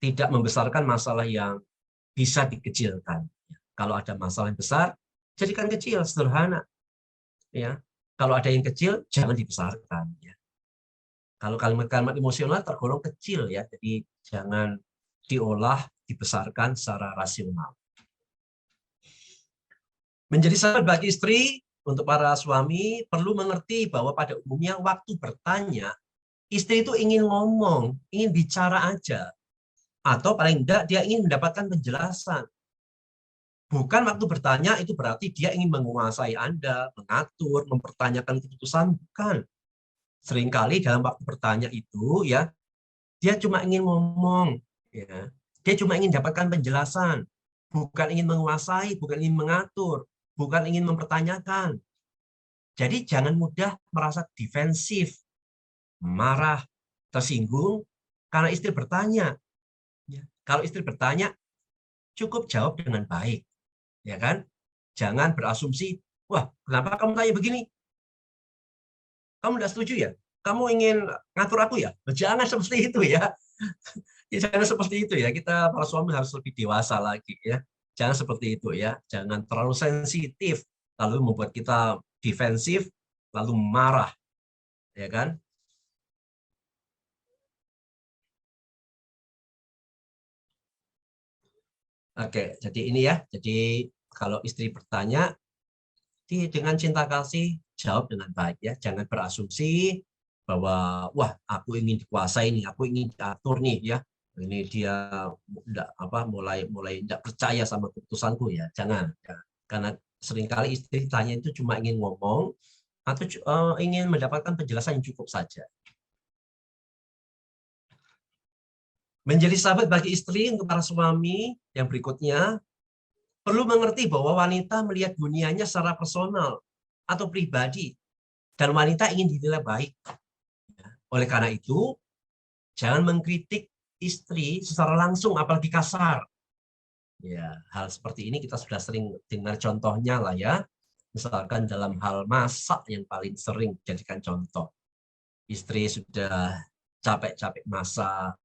Tidak membesarkan masalah yang bisa dikecilkan. Kalau ada masalah yang besar, jadikan kecil, sederhana. Ya, kalau ada yang kecil, jangan dibesarkan. Ya. Kalau kalimat-kalimat emosional tergolong kecil ya, jadi jangan diolah, dibesarkan secara rasional. Menjadi sahabat bagi istri, untuk para suami perlu mengerti bahwa pada umumnya waktu bertanya, istri itu ingin ngomong, ingin bicara aja. Atau paling enggak dia ingin mendapatkan penjelasan. Bukan waktu bertanya itu berarti dia ingin menguasai Anda, mengatur, mempertanyakan keputusan, bukan. Seringkali dalam waktu bertanya itu ya, dia cuma ingin ngomong, ya. Dia cuma ingin dapatkan penjelasan, bukan ingin menguasai, bukan ingin mengatur, bukan ingin mempertanyakan. Jadi jangan mudah merasa defensif, marah, tersinggung karena istri bertanya. Kalau istri bertanya, cukup jawab dengan baik. Ya kan? Jangan berasumsi, wah, kenapa kamu tanya begini? Kamu tidak setuju ya? Kamu ingin ngatur aku ya? Jangan seperti itu ya. Jangan seperti itu ya. Kita para suami harus lebih dewasa lagi ya. Jangan seperti itu ya. Jangan terlalu sensitif lalu membuat kita defensif lalu marah. Ya kan? Oke, jadi ini ya. Jadi kalau istri bertanya, dengan cinta kasih jawab dengan baik ya. Jangan berasumsi bahwa wah aku ingin dikuasai nih, aku ingin diatur nih ya. Ini dia mulai mulai tidak percaya sama keputusanku ya. Jangan ya. Karena Seringkali istri tanya itu cuma ingin ngomong atau ingin mendapatkan penjelasan yang cukup saja. Menjadi sahabat bagi istri untuk para suami yang berikutnya, perlu mengerti bahwa wanita melihat dunianya secara personal atau pribadi, dan wanita ingin dinilai baik. Oleh karena itu, jangan mengkritik istri secara langsung, apalagi kasar. Ya, hal seperti ini kita sudah sering dengar contohnya lah ya. Misalkan dalam hal masak yang paling sering dijadikan contoh. Istri sudah capek-capek masak,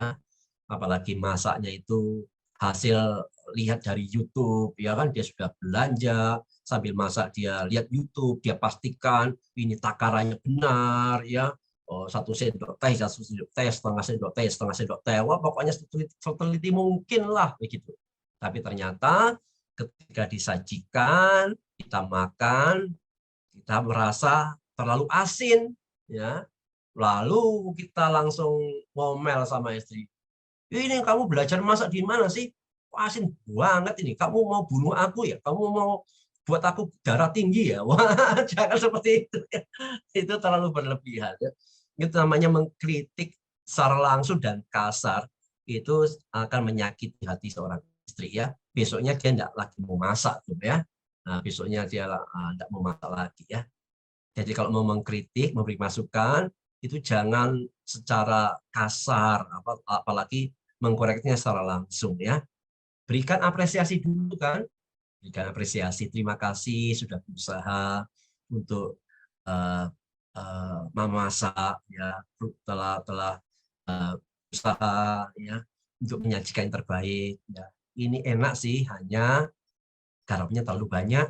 apalagi masaknya itu hasil lihat dari YouTube, ya kan, dia sudah belanja sambil masak, dia lihat YouTube, dia pastikan ini takarannya benar, ya, 1 sendok teh, 1 sendok teh, setengah sendok teh, wah pokoknya seteliti mungkin lah begitu. Tapi ternyata ketika disajikan, kita makan, kita merasa terlalu asin, ya, lalu kita langsung ngomel sama istri, ini kamu belajar masak di mana sih? Asin banget ini. Kamu mau bunuh aku ya? Kamu mau buat aku darah tinggi ya? Wah, jangan seperti itu. Itu terlalu berlebihan. Itu namanya mengkritik secara langsung dan kasar. Itu akan menyakiti hati seorang istri ya. Besoknya dia tidak lagi mau masak tuh ya. Nah, besoknya dia tidak mau masak lagi ya. Jadi kalau mau mengkritik, memberi masukan, itu jangan secara kasar, apalagi mengkoreksinya secara langsung ya. Berikan apresiasi dulu kan, berikan apresiasi, terima kasih sudah berusaha untuk memasak ya, telah berusaha ya untuk menyajikan yang terbaik ya. Ini enak sih, hanya garamnya terlalu banyak.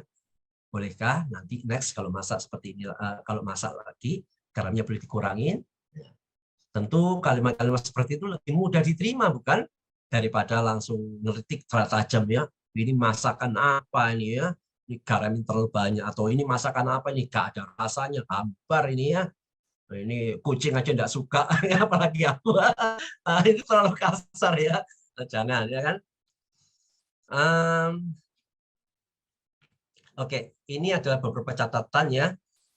Bolehkah nanti next kalau masak seperti ini, kalau masak lagi garamnya boleh dikurangin? Tentu kalimat-kalimat seperti itu lebih mudah diterima, bukan? Daripada langsung ngeritik tajam ya. Ini masakan apa ini ya? Ini garam terlalu banyak, atau ini masakan apa ini? Gak ada rasanya, hambar ini ya. Ini kucing aja enggak suka, apalagi aku. Itu terlalu kasar ya. Jangan ya kan. Oke, ini adalah beberapa catatan ya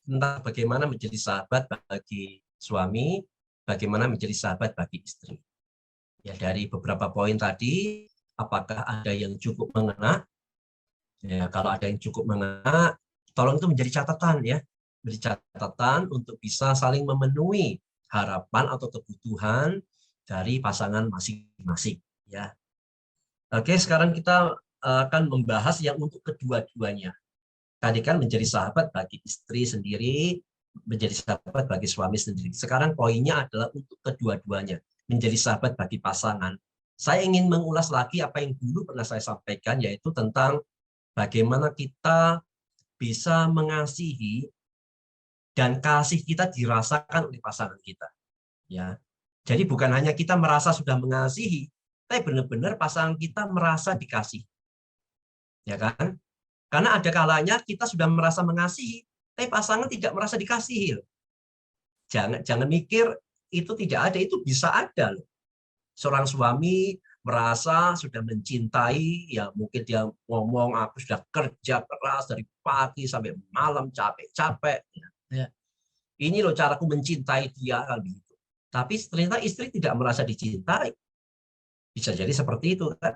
tentang bagaimana menjadi sahabat bagi suami, bagaimana menjadi sahabat bagi istri. Ya, dari beberapa poin tadi, apakah ada yang cukup mengena? Ya, kalau ada yang cukup mengena, tolong itu menjadi catatan ya, menjadi catatan untuk bisa saling memenuhi harapan atau kebutuhan dari pasangan masing-masing. Ya, oke, sekarang kita akan membahas yang untuk kedua-duanya. Tadi kan menjadi sahabat bagi istri sendiri, menjadi sahabat bagi suami sendiri. Sekarang poinnya adalah untuk kedua-duanya, menjadi sahabat bagi pasangan. Saya ingin mengulas lagi apa yang dulu pernah saya sampaikan, yaitu tentang bagaimana kita bisa mengasihi dan kasih kita dirasakan oleh pasangan kita. Ya, jadi bukan hanya kita merasa sudah mengasihi, tapi benar-benar pasangan kita merasa dikasih. Ya kan? Karena ada kalanya kita sudah merasa mengasihi, tapi pasangan tidak merasa dikasihi. Jangan mikir itu tidak ada, itu bisa ada loh. Seorang suami merasa sudah mencintai, ya mungkin dia ngomong, aku sudah kerja keras dari pagi sampai malam, capek-capek. Ya. Ini loh caraku mencintai dia, kan begitu. Tapi ternyata istri tidak merasa dicintai. Bisa jadi seperti itu kan.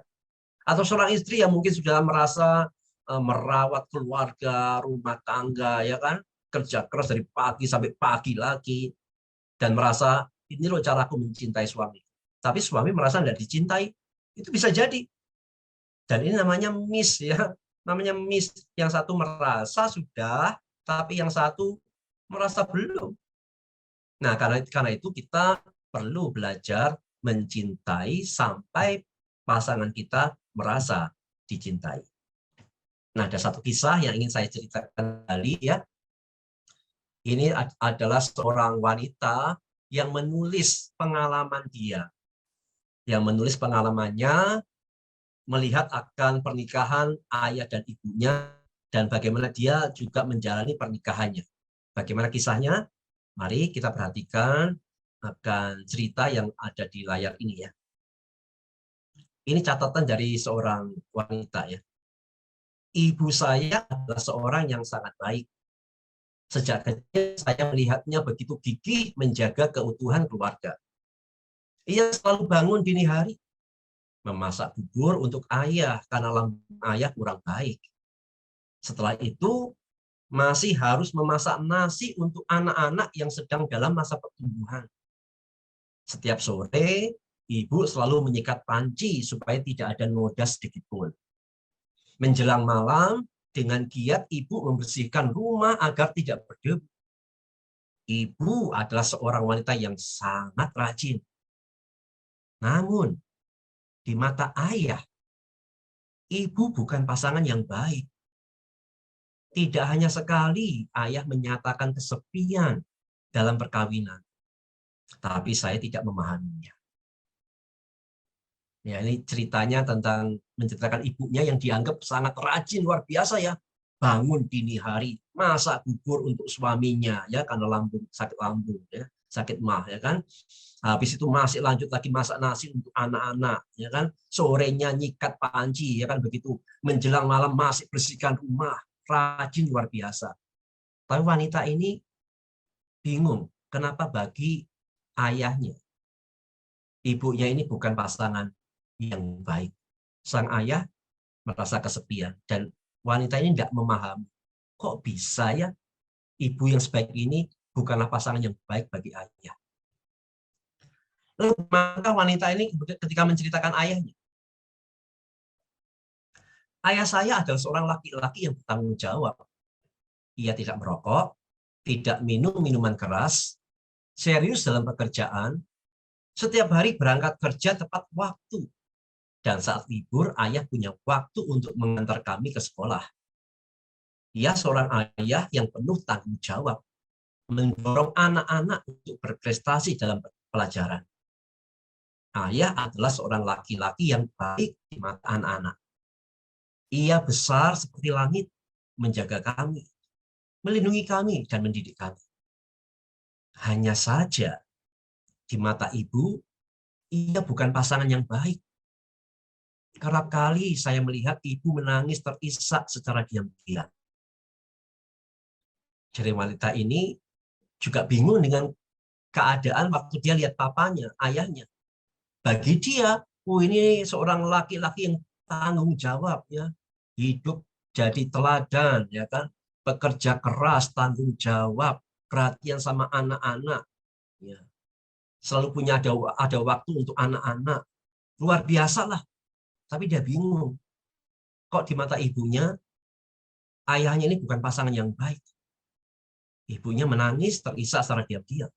Atau seorang istri yang mungkin sudah merasa merawat keluarga, rumah tangga, ya kan, kerja keras dari pagi sampai pagi lagi, dan merasa ini loh caraku mencintai suami. Tapi suami merasa tidak dicintai, itu bisa jadi. Dan ini namanya miss ya, namanya miss. Yang satu merasa sudah, tapi yang satu merasa belum. Nah, karena itu kita perlu belajar mencintai sampai pasangan kita merasa dicintai. Nah, ada satu kisah yang ingin saya ceritakan kembali ya. Ini adalah seorang wanita yang menulis pengalaman dia. Yang menulis pengalamannya melihat akan pernikahan ayah dan ibunya dan bagaimana dia juga menjalani pernikahannya. Bagaimana kisahnya? Mari kita perhatikan akan cerita yang ada di layar ini ya. Ini catatan dari seorang wanita ya. Ibu saya adalah seorang yang sangat baik. Sejak kecil saya melihatnya begitu gigih menjaga keutuhan keluarga. Ia selalu bangun dini hari, memasak bubur untuk ayah karena lambung ayah kurang baik. Setelah itu, masih harus memasak nasi untuk anak-anak yang sedang dalam masa pertumbuhan. Setiap sore, ibu selalu menyikat panci supaya tidak ada noda sedikit pun. Menjelang malam, dengan giat ibu membersihkan rumah agar tidak berdebu. Ibu adalah seorang wanita yang sangat rajin. Namun, di mata ayah, ibu bukan pasangan yang baik. Tidak hanya sekali ayah menyatakan kesepian dalam perkawinan, tapi saya tidak memahaminya. Ya, ini ceritanya tentang menceritakan ibunya yang dianggap sangat rajin luar biasa ya. Bangun dini hari, masak bubur untuk suaminya ya karena sakit lambung ya, sakit mah ya kan. Habis itu masih lanjut lagi masak nasi untuk anak-anak ya kan. Sorenya nyikat panci ya kan begitu. Menjelang malam masih bersihkan rumah, rajin luar biasa. Tapi wanita ini bingung kenapa bagi ayahnya, ibunya ini bukan pasangan yang baik. Sang ayah merasa kesepian dan wanita ini tidak memahami kok bisa ya ibu yang sebaik ini bukanlah pasangan yang baik bagi ayah. Lalu maka wanita ini ketika menceritakan ayahnya, ayah saya adalah seorang laki-laki yang bertanggung jawab. Ia tidak merokok, tidak minum minuman keras, serius dalam pekerjaan, setiap hari berangkat kerja tepat waktu. Dan saat libur, ayah punya waktu untuk mengantar kami ke sekolah. Ia seorang ayah yang penuh tanggung jawab, mendorong anak-anak untuk berprestasi dalam pelajaran. Ayah adalah seorang laki-laki yang baik di mata anak-anak. Ia besar seperti langit, menjaga kami, melindungi kami, dan mendidik kami. Hanya saja, di mata ibu, ia bukan pasangan yang baik. Kerap kali saya melihat ibu menangis terisak secara diam-diam. Jadi wanita ini juga bingung dengan keadaan waktu dia lihat papanya, ayahnya. Bagi dia, ini seorang laki-laki yang tanggung jawab ya, hidup jadi teladan ya kan, pekerja keras, tanggung jawab, perhatian sama anak-anak, ya. Selalu punya ada waktu untuk anak-anak, luar biasa lah. Tapi dia bingung, kok di mata ibunya ayahnya ini bukan pasangan yang baik. Ibunya menangis terisak secara diam-diam.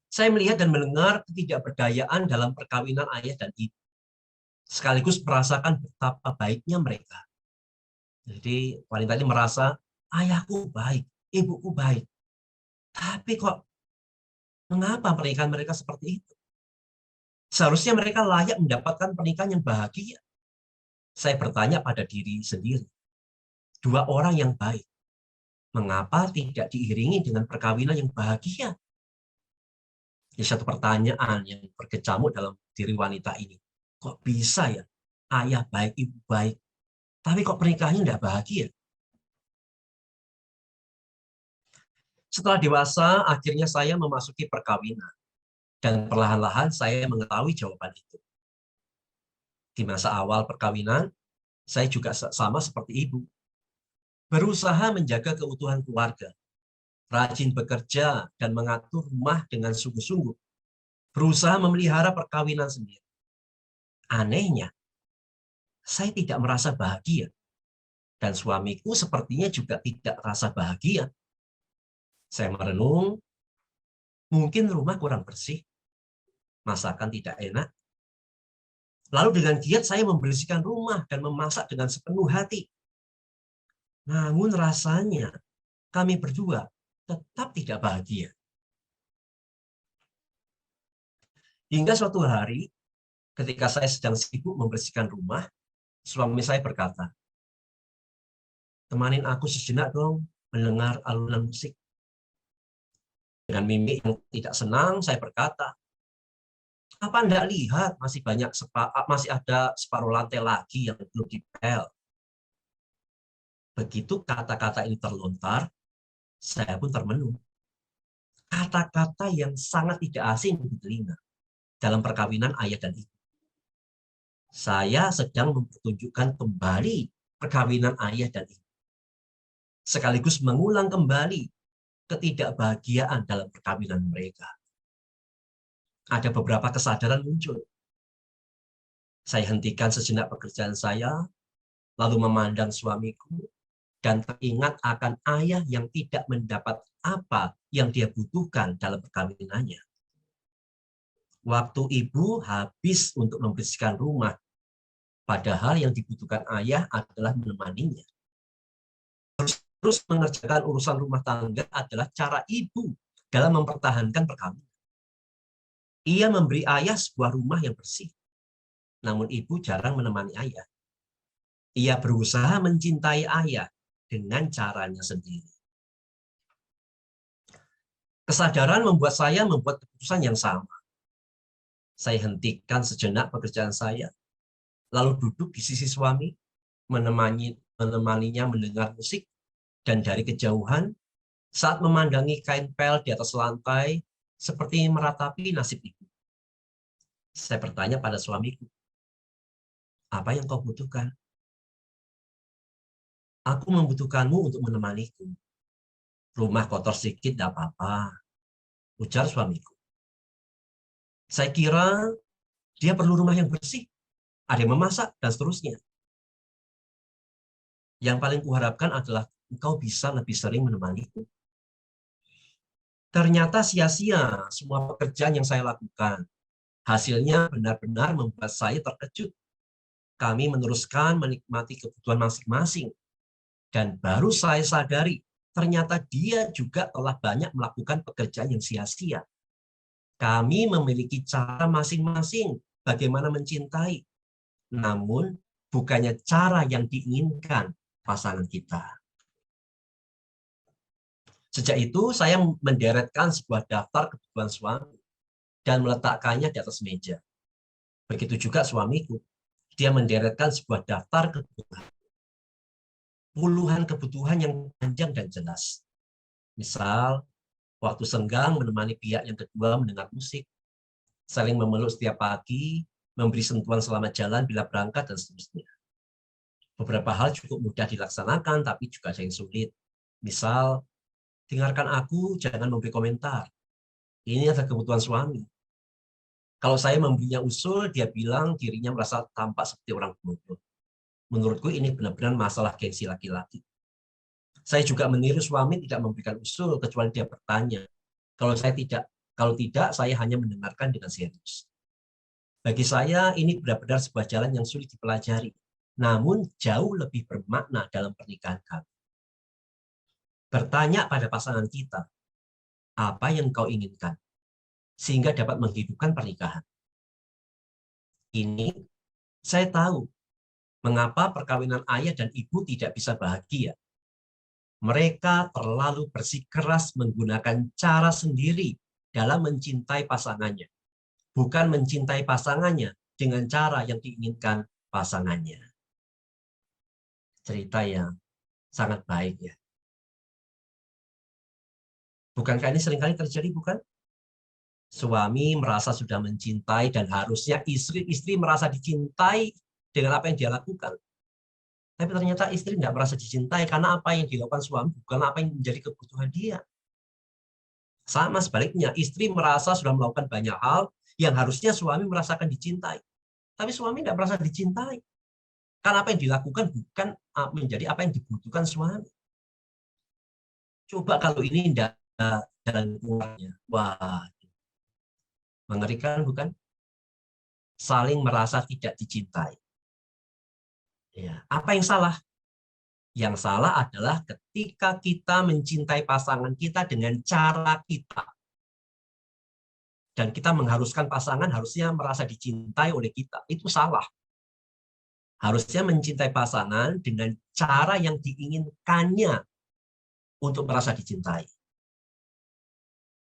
Saya melihat dan mendengar ketidakberdayaan dalam perkawinan ayah dan ibu. Sekaligus merasakan betapa baiknya mereka. Jadi wanita ini merasa, ayahku baik, ibuku baik. Tapi kok, mengapa pernikahan mereka seperti itu? Seharusnya mereka layak mendapatkan pernikahan yang bahagia. Saya bertanya pada diri sendiri. Dua orang yang baik, mengapa tidak diiringi dengan perkawinan yang bahagia? Ini satu pertanyaan yang berkecamuk dalam diri wanita ini. Kok bisa ya? Ayah baik, ibu baik. Tapi kok pernikahannya tidak bahagia? Setelah dewasa, akhirnya saya memasuki perkawinan. Dan perlahan-lahan saya mengetahui jawaban itu. Di masa awal perkawinan, saya juga sama seperti ibu. Berusaha menjaga keutuhan keluarga. Rajin bekerja dan mengatur rumah dengan sungguh-sungguh. Berusaha memelihara perkawinan sendiri. Anehnya, saya tidak merasa bahagia. Dan suamiku sepertinya juga tidak merasa bahagia. Saya merenung, mungkin rumah kurang bersih, masakan tidak enak. Lalu dengan giat saya membersihkan rumah dan memasak dengan sepenuh hati. Namun rasanya kami berdua tetap tidak bahagia. Hingga suatu hari, ketika saya sedang sibuk membersihkan rumah, suami saya berkata, temanin aku sejenak dong mendengar alunan musik. Dengan mimik yang tidak senang, saya berkata, Apa Anda lihat masih ada separuh lantai lagi yang belum dipel? Begitu kata-kata ini terlontar, saya pun termenung. Kata-kata yang sangat tidak asing di telinga dalam perkawinan ayah dan ibu. Saya sedang mempertunjukkan kembali perkawinan ayah dan ibu. Sekaligus mengulang kembali ketidakbahagiaan dalam perkawinan mereka. Ada beberapa kesadaran muncul. Saya hentikan sejenak pekerjaan saya, lalu memandang suamiku, dan teringat akan ayah yang tidak mendapat apa yang dia butuhkan dalam perkawinannya. Waktu ibu habis untuk membersihkan rumah, padahal yang dibutuhkan ayah adalah menemaninya. Terus mengerjakan urusan rumah tangga adalah cara ibu dalam mempertahankan perkawinan. Ia memberi ayah sebuah rumah yang bersih, namun ibu jarang menemani ayah. Ia berusaha mencintai ayah dengan caranya sendiri. Kesadaran membuat saya membuat keputusan yang sama. Saya hentikan sejenak pekerjaan saya, lalu duduk di sisi suami, menemaninya mendengar musik, dan dari kejauhan, saat memandangi kain pel di atas lantai, seperti meratapi nasib ibu. Saya bertanya pada suamiku, apa yang kau butuhkan? Aku membutuhkanmu untuk menemaniku. Rumah kotor sedikit, tidak apa-apa, ujar suamiku. Saya kira dia perlu rumah yang bersih, ada yang memasak, dan seterusnya. Yang paling kuharapkan adalah engkau bisa lebih sering menemaniku. Ternyata sia-sia semua pekerjaan yang saya lakukan. Hasilnya benar-benar membuat saya terkejut. Kami meneruskan menikmati kebutuhan masing-masing. Dan baru saya sadari, ternyata dia juga telah banyak melakukan pekerjaan yang sia-sia. Kami memiliki cara masing-masing bagaimana mencintai. Namun, bukannya cara yang diinginkan pasangan kita. Sejak itu, saya menderetkan sebuah daftar kebutuhan suami dan meletakkannya di atas meja. Begitu juga suamiku. Dia menderetkan sebuah daftar kebutuhan. Puluhan kebutuhan yang panjang dan jelas. Misal, waktu senggang menemani pihak yang kedua mendengar musik, saling memeluk setiap pagi, memberi sentuhan selamat jalan bila berangkat, dan seterusnya. Beberapa hal cukup mudah dilaksanakan, tapi juga ada yang sulit. Misal, dengarkan aku, jangan memberi komentar. Ini adalah kebutuhan suami. Kalau saya memberinya usul, dia bilang dirinya merasa tampak seperti orang bodoh. Menurutku ini benar-benar masalah gengsi laki-laki. Saya juga meniru suami tidak memberikan usul kecuali dia bertanya. Kalau tidak, saya hanya mendengarkan dengan serius. Bagi saya ini benar-benar sebuah jalan yang sulit dipelajari, namun jauh lebih bermakna dalam pernikahan kami. Bertanya pada pasangan kita, apa yang kau inginkan, sehingga dapat menghidupkan pernikahan. Ini saya tahu mengapa perkawinan ayah dan ibu tidak bisa bahagia. Mereka terlalu bersikeras menggunakan cara sendiri dalam mencintai pasangannya. Bukan mencintai pasangannya dengan cara yang diinginkan pasangannya. Cerita yang sangat baik ya. Bukankah ini seringkali terjadi, bukan? Suami merasa sudah mencintai dan harusnya istri merasa dicintai dengan apa yang dia lakukan. Tapi ternyata istri tidak merasa dicintai karena apa yang dilakukan suami bukan apa yang menjadi kebutuhan dia. Sama sebaliknya, istri merasa sudah melakukan banyak hal yang harusnya suami merasakan dicintai. Tapi suami tidak merasa dicintai. Karena apa yang dilakukan bukan menjadi apa yang dibutuhkan suami. Coba kalau ini tidak jalan keluarnya. Wah, mengerikan bukan? Saling merasa tidak dicintai. Ya, apa yang salah? Yang salah adalah ketika kita mencintai pasangan kita dengan cara kita. Dan kita mengharuskan pasangan harusnya merasa dicintai oleh kita. Itu salah. Harusnya mencintai pasangan dengan cara yang diinginkannya untuk merasa dicintai.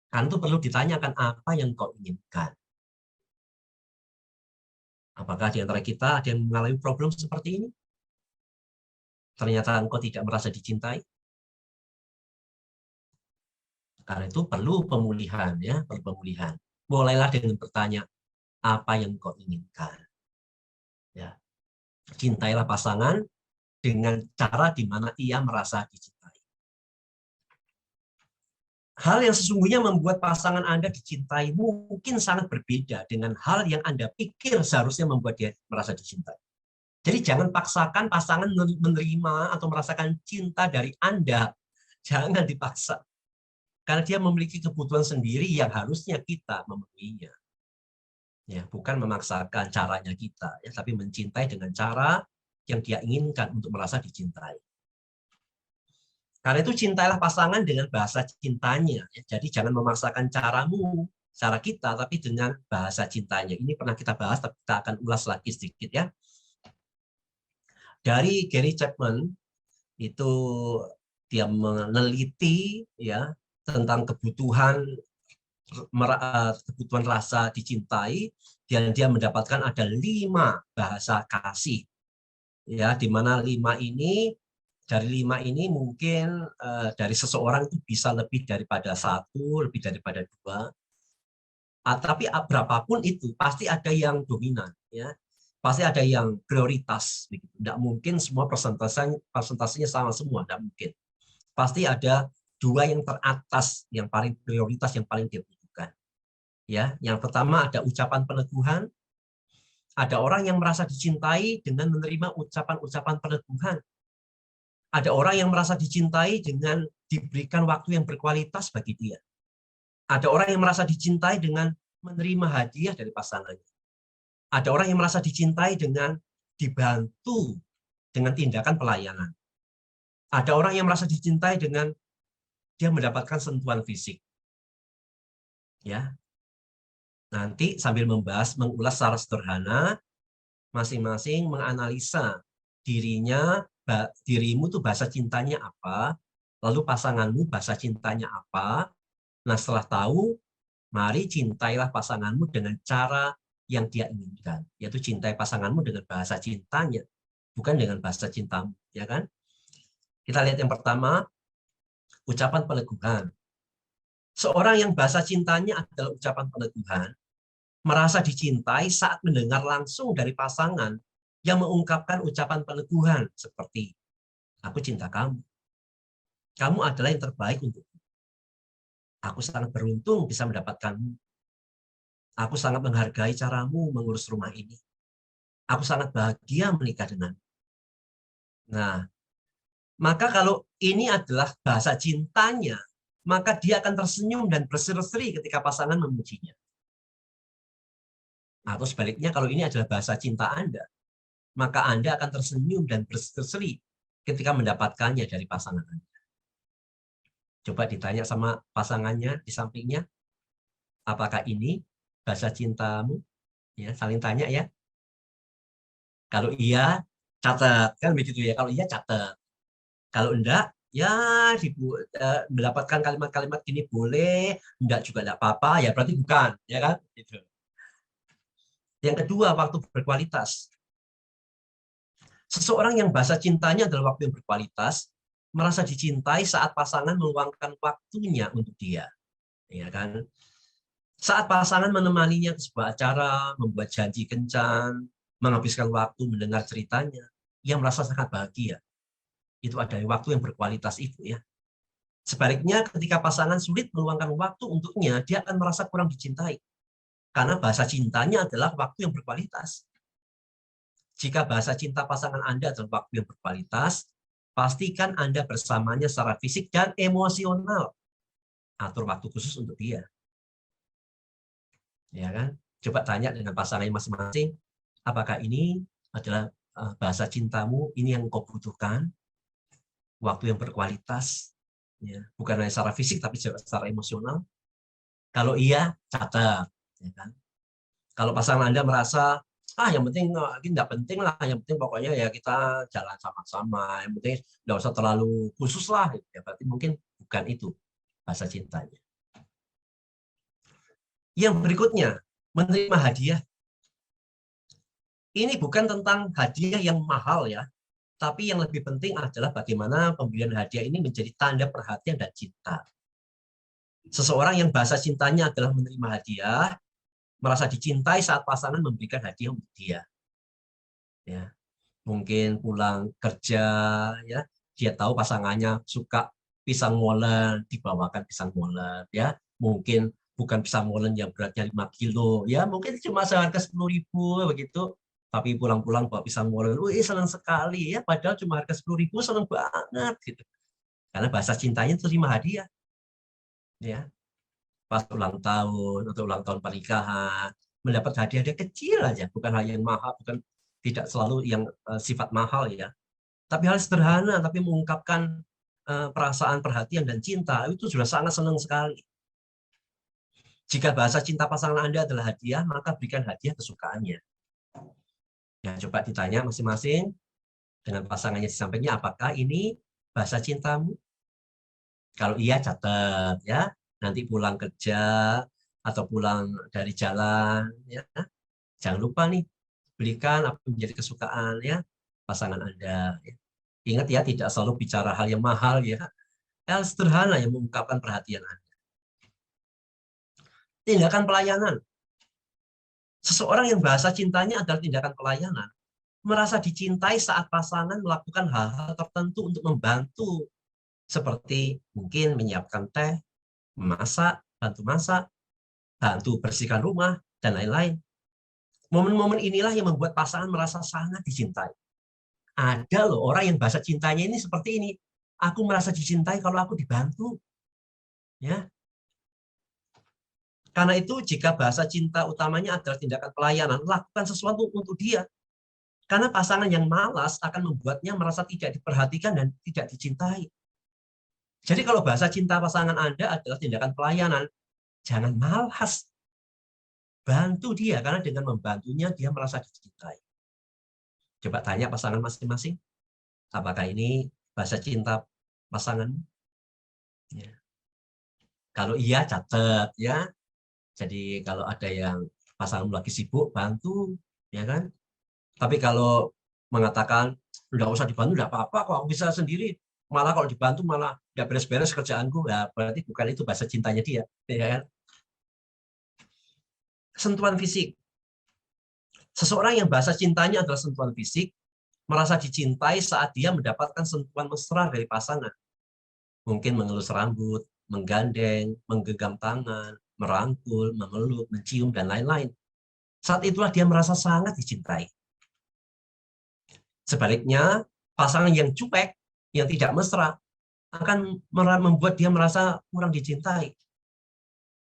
Kan itu perlu ditanyakan apa yang kau inginkan. Apakah di antara kita ada yang mengalami problem seperti ini? Ternyata engkau tidak merasa dicintai. Karena itu perlu pemulihan, ya, perlu pemulihan. Mulailah dengan bertanya, apa yang kau inginkan? Ya, cintailah pasangan dengan cara di mana ia merasa dicintai. Hal yang sesungguhnya membuat pasangan Anda dicintai mungkin sangat berbeda dengan hal yang Anda pikir seharusnya membuat dia merasa dicintai. Jadi jangan paksakan pasangan menerima atau merasakan cinta dari Anda. Jangan dipaksa. Karena dia memiliki kebutuhan sendiri yang harusnya kita memenuhinya. Ya, bukan memaksakan caranya kita, ya, tapi mencintai dengan cara yang dia inginkan untuk merasa dicintai. Karena itu cintailah pasangan dengan bahasa cintanya. Jadi jangan memaksakan cara kita, tapi dengan bahasa cintanya. Ini pernah kita bahas, tapi kita akan ulas lagi sedikit ya. Dari Gary Chapman, itu dia meneliti ya tentang kebutuhan rasa dicintai, dan dia mendapatkan ada 5 bahasa kasih. Ya, di mana 5 ini, dari 5 ini mungkin dari seseorang itu bisa lebih daripada 1, lebih daripada 2. Tapi berapapun itu pasti ada yang dominan, ya. Pasti ada yang prioritas. Tidak mungkin semua persentasenya sama semua, tidak mungkin. Pasti ada 2 yang teratas, yang paling prioritas, yang paling dibutuhkan. Ya, yang pertama ada ucapan peneguhan. Ada orang yang merasa dicintai dengan menerima ucapan-ucapan peneguhan. Ada orang yang merasa dicintai dengan diberikan waktu yang berkualitas bagi dia. Ada orang yang merasa dicintai dengan menerima hadiah dari pasangannya. Ada orang yang merasa dicintai dengan dibantu dengan tindakan pelayanan. Ada orang yang merasa dicintai dengan dia mendapatkan sentuhan fisik. Ya. Nanti sambil mengulas secara sederhana, masing-masing menganalisa dirimu tuh bahasa cintanya apa, lalu pasanganmu bahasa cintanya apa. Nah, setelah tahu, mari cintailah pasanganmu dengan cara yang dia inginkan, yaitu cintai pasanganmu dengan bahasa cintanya, bukan dengan bahasa cintamu, ya kan? Kita lihat yang pertama, ucapan peneguhan. Seorang yang bahasa cintanya adalah ucapan peneguhan, merasa dicintai saat mendengar langsung dari pasangan yang mengungkapkan ucapan peneguhan seperti, aku cinta kamu. Kamu adalah yang terbaik untukku. Aku sangat beruntung bisa mendapatkanmu. Aku sangat menghargai caramu mengurus rumah ini. Aku sangat bahagia menikah denganmu. Nah, maka kalau ini adalah bahasa cintanya, maka dia akan tersenyum dan berseri-seri ketika pasangan memujinya. Atau sebaliknya, kalau ini adalah bahasa cinta Anda, maka Anda akan tersenyum dan berseri ketika mendapatkannya dari pasangan Anda. Coba ditanya sama pasangannya di sampingnya, apakah ini bahasa cintamu? Ya, saling tanya ya. Kalau iya, catat. Kan begitu ya. Kalau iya, catat. Kalau enggak, ya mendapatkan kalimat-kalimat gini boleh, enggak juga enggak apa-apa, ya berarti bukan. Ya kan? Gitu. Yang kedua, waktu berkualitas. Seseorang yang bahasa cintanya adalah waktu yang berkualitas, merasa dicintai saat pasangan meluangkan waktunya untuk dia. Ya kan? Saat pasangan menemaninya ke sebuah acara, membuat janji kencan, menghabiskan waktu mendengar ceritanya, ia merasa sangat bahagia. Itu adalah waktu yang berkualitas itu ya. Sebaliknya ketika pasangan sulit meluangkan waktu untuknya, dia akan merasa kurang dicintai. Karena bahasa cintanya adalah waktu yang berkualitas. Jika bahasa cinta pasangan Anda adalah waktu yang berkualitas, pastikan Anda bersamanya secara fisik dan emosional. Atur waktu khusus untuk dia. Ya kan? Coba tanya dengan pasangan masing-masing, apakah ini adalah bahasa cintamu, ini yang kau butuhkan, waktu yang berkualitas, ya, bukan hanya secara fisik tapi secara emosional. Kalau iya, catat. Ya kan? Kalau pasangan Anda merasa, yang penting ini nggak penting lah, yang penting pokoknya ya kita jalan sama-sama, yang penting nggak usah terlalu khusus lah, ya berarti mungkin bukan itu bahasa cintanya. Yang berikutnya, menerima hadiah. Ini bukan tentang hadiah yang mahal ya, tapi yang lebih penting adalah bagaimana pemberian hadiah ini menjadi tanda perhatian dan cinta. Seseorang yang bahasa cintanya adalah menerima hadiah, merasa dicintai saat pasangan memberikan hadiah untuk dia. Ya, mungkin pulang kerja, ya, dia tahu pasangannya suka pisang molen, dibawakan pisang molen, ya, mungkin bukan pisang molen yang beratnya 5 kilo, ya, mungkin cuma seharga 10.000 begitu, tapi pulang-pulang bawa pisang molen, wih senang sekali, ya, padahal cuma harga 10.000 senang banget, gitu. Karena bahasa cintanya terima hadiah, ya, pas ulang tahun atau ulang tahun pernikahan, mendapat hadiah-hadiah kecil aja, bukan hal yang mahal, bukan tidak selalu yang sifat mahal ya, tapi hal sederhana tapi mengungkapkan perasaan, perhatian dan cinta itu sudah sangat senang sekali. Jika bahasa cinta pasangan Anda adalah hadiah, maka berikan hadiah kesukaannya. Ya, coba ditanya masing-masing dengan pasangannya di sampingnya, apakah ini bahasa cintamu? Kalau iya catat ya, nanti pulang kerja atau pulang dari jalan ya, jangan lupa nih berikan apa yang menjadi kesukaan ya pasangan Anda. Ingat ya, tidak selalu bicara hal yang mahal ya, hal sederhana yang mengungkapkan perhatian Anda. Tindakan pelayanan. Seseorang yang bahasa cintanya adalah tindakan pelayanan, merasa dicintai saat pasangan melakukan hal-hal tertentu untuk membantu, seperti mungkin menyiapkan teh, memasak, bantu masak, bantu bersihkan rumah, dan lain-lain. Momen-momen inilah yang membuat pasangan merasa sangat dicintai. Ada loh orang yang bahasa cintanya ini seperti ini. Aku merasa dicintai kalau aku dibantu. Ya, karena itu jika bahasa cinta utamanya adalah tindakan pelayanan, lakukan sesuatu untuk dia. Karena pasangan yang malas akan membuatnya merasa tidak diperhatikan dan tidak dicintai. Jadi kalau bahasa cinta pasangan Anda adalah tindakan pelayanan, jangan malas. Bantu dia, karena dengan membantunya dia merasa dicintai. Coba tanya pasangan masing-masing, apakah ini bahasa cinta pasangan? Ya. Kalau iya, catat ya. Jadi kalau ada yang pasangan lagi sibuk, bantu, ya kan? Tapi kalau mengatakan nggak usah dibantu, nggak apa-apa kok, aku bisa sendiri. Malah kalau dibantu malah nggak beres-beres kerjaanku, ya berarti bukan itu bahasa cintanya dia, ya kan? Sentuhan fisik. Seseorang yang bahasa cintanya adalah sentuhan fisik, merasa dicintai saat dia mendapatkan sentuhan mesra dari pasangan. Mungkin mengelus rambut, menggandeng, menggenggam tangan, merangkul, memeluk, mencium, dan lain-lain. Saat itulah dia merasa sangat dicintai. Sebaliknya, pasangan yang cuek, yang tidak mesra, akan membuat dia merasa kurang dicintai.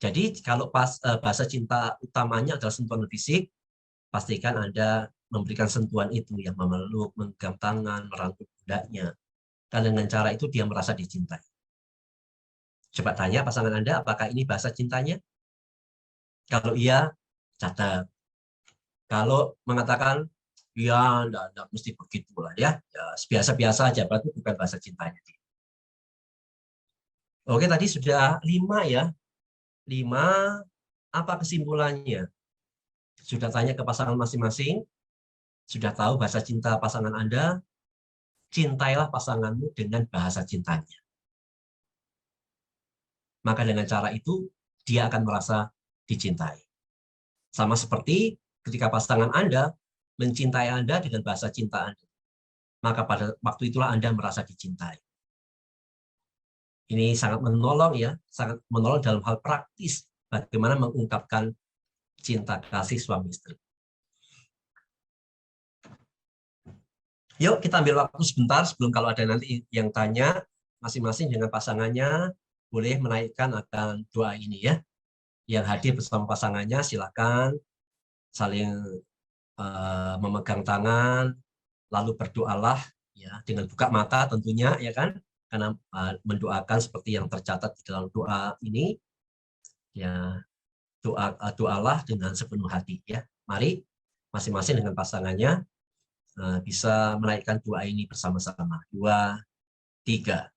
Jadi kalau bahasa cinta utamanya adalah sentuhan fisik, pastikan Anda memberikan sentuhan itu, yang memeluk, menggenggam tangan, merangkul pundaknya. Dan dengan cara itu dia merasa dicintai. Coba tanya pasangan Anda, apakah ini bahasa cintanya? Kalau iya, catat. Kalau mengatakan, ya, enggak mesti begitulah ya, ya biasa-biasa aja, berarti bukan bahasa cintanya. Oke, tadi sudah 5 ya. 5, apa kesimpulannya? Sudah tanya ke pasangan masing-masing, sudah tahu bahasa cinta pasangan Anda, cintailah pasanganmu dengan bahasa cintanya. Maka dengan cara itu, dia akan merasa dicintai. Sama seperti ketika pasangan Anda mencintai Anda dengan bahasa cinta Anda, maka pada waktu itulah Anda merasa dicintai. Ini sangat menolong ya, sangat menolong dalam hal praktis bagaimana mengungkapkan cinta kasih suami istri. Yuk kita ambil waktu sebentar sebelum kalau ada nanti yang tanya, masing-masing dengan pasangannya boleh menaikkan akan doa ini ya. Yang hadir bersama pasangannya silakan saling memegang tangan, lalu berdoalah ya dengan buka mata tentunya ya kan, karena mendoakan seperti yang tercatat di dalam doa ini ya, doalah dengan sepenuh hati ya. Mari masing-masing dengan pasangannya bisa menaikkan doa ini bersama-sama. 2, 3.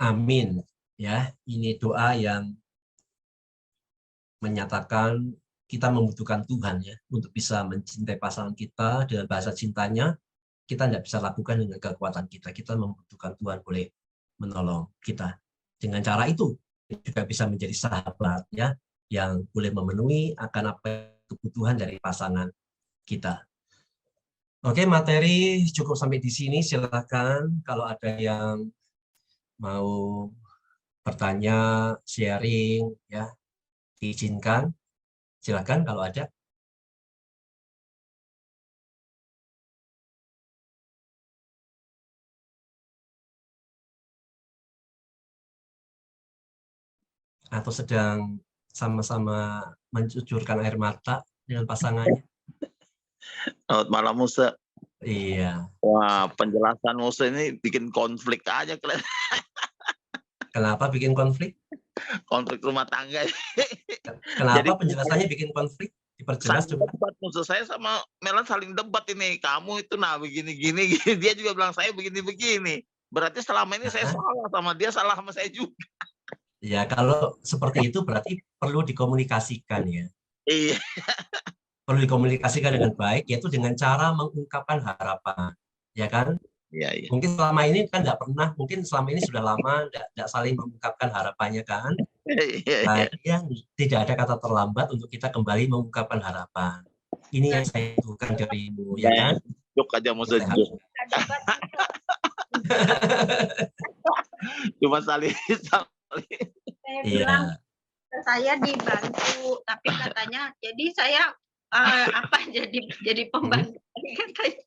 Amin. Ya, ini doa yang menyatakan kita membutuhkan Tuhan ya untuk bisa mencintai pasangan kita dengan bahasa cintanya. Kita tidak bisa lakukan dengan kekuatan kita. Kita membutuhkan Tuhan boleh menolong kita. Dengan cara itu juga bisa menjadi sahabat ya yang boleh memenuhi akan apa kebutuhan dari pasangan kita. Oke, materi cukup sampai di sini. Silakan kalau ada yang mau bertanya, sharing ya, diizinkan. Silakan kalau ada. Atau sedang sama-sama mencucurkan air mata dengan pasangannya. Selamat malam Musa. Iya. Wah, penjelasan Musa ini bikin konflik aja. Kenapa bikin konflik? Konflik rumah tangga. Kenapa Jadi penjelasannya bikin konflik? Diperjelas saling coba. debat Musa. Saya sama Melan saling debat ini. Kamu itu nah begini-gini. Dia juga bilang saya begini-begini. Berarti selama ini saya salah sama dia, salah sama saya juga. Ya, kalau seperti itu berarti perlu dikomunikasikan ya. Iya. Perlu dikomunikasikan dengan baik, yaitu dengan cara mengungkapkan harapan. Ya kan? Iya, iya. Mungkin selama ini kan nggak pernah, mungkin selama ini sudah lama nggak saling mengungkapkan harapannya kan? Nah, ya, tidak ada kata terlambat untuk kita kembali mengungkapkan harapan. Ini yang saya butuhkan darimu, ya kan? Juk aja Musa. Cuma saling. Saya bilang saya dibantu, tapi katanya jadi saya jadi pembantu katanya.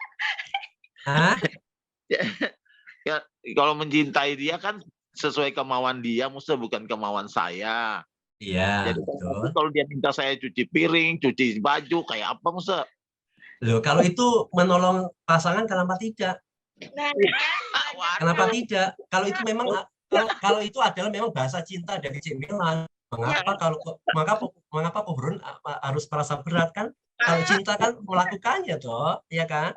Ya, kalau mencintai dia kan sesuai kemauan dia, Musa, bukan kemauan saya. Iya, jadi betul. kalau dia minta saya cuci piring, cuci baju, kayak apa Musa? Loh, kalau itu menolong pasangan kenapa tidak? Kenapa tidak? Kalau itu memang kalau itu adalah memang bahasa cinta dari Cemilan. Mengapa Pobrun harus merasa berat kan? Kalau cinta kan melakukannya toh, ya kan?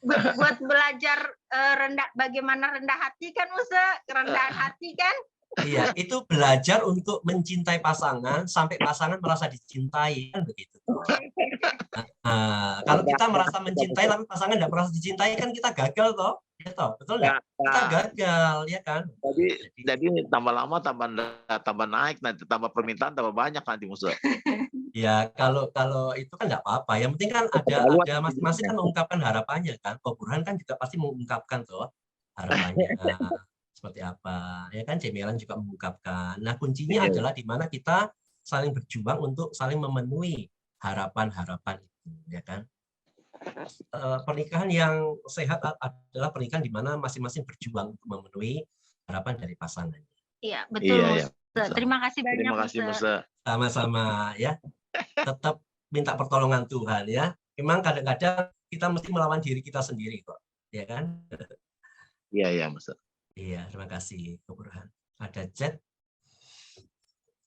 Buat belajar bagaimana rendah hati kan Musa, kerendahan hati kan? Iya, itu belajar untuk mencintai pasangan sampai pasangan merasa dicintai kan begitu. Kalau kita merasa mencintai tapi pasangan tidak merasa dicintai kan kita gagal toh, ya toh, betul nggak? Kita gagal, ya kan? Jadi tambah lama tambah naik, nanti tambah permintaan tambah banyak nanti Musa. Ya kalau itu kan nggak apa-apa. Yang penting kan ada masing-masing kan mengungkapkan harapannya kan. Ko Burhan kan juga pasti mengungkapkan toh harapannya. Seperti apa ya kan, Cemilan juga mengungkapkan. Nah kuncinya adalah di mana kita saling berjuang untuk saling memenuhi harapan-harapan itu, ya kan. Pernikahan yang sehat adalah pernikahan di mana masing-masing berjuang untuk memenuhi harapan dari pasangannya. Iya betul. Iya, Musa. Terima kasih banyak. Terima kasih Musa. Sama-sama ya. Tetap minta pertolongan Tuhan ya. Memang kadang-kadang kita mesti melawan diri kita sendiri kok, ya kan? Iya Musa. Iya, terima kasih, Ko Burhan. Ada chat.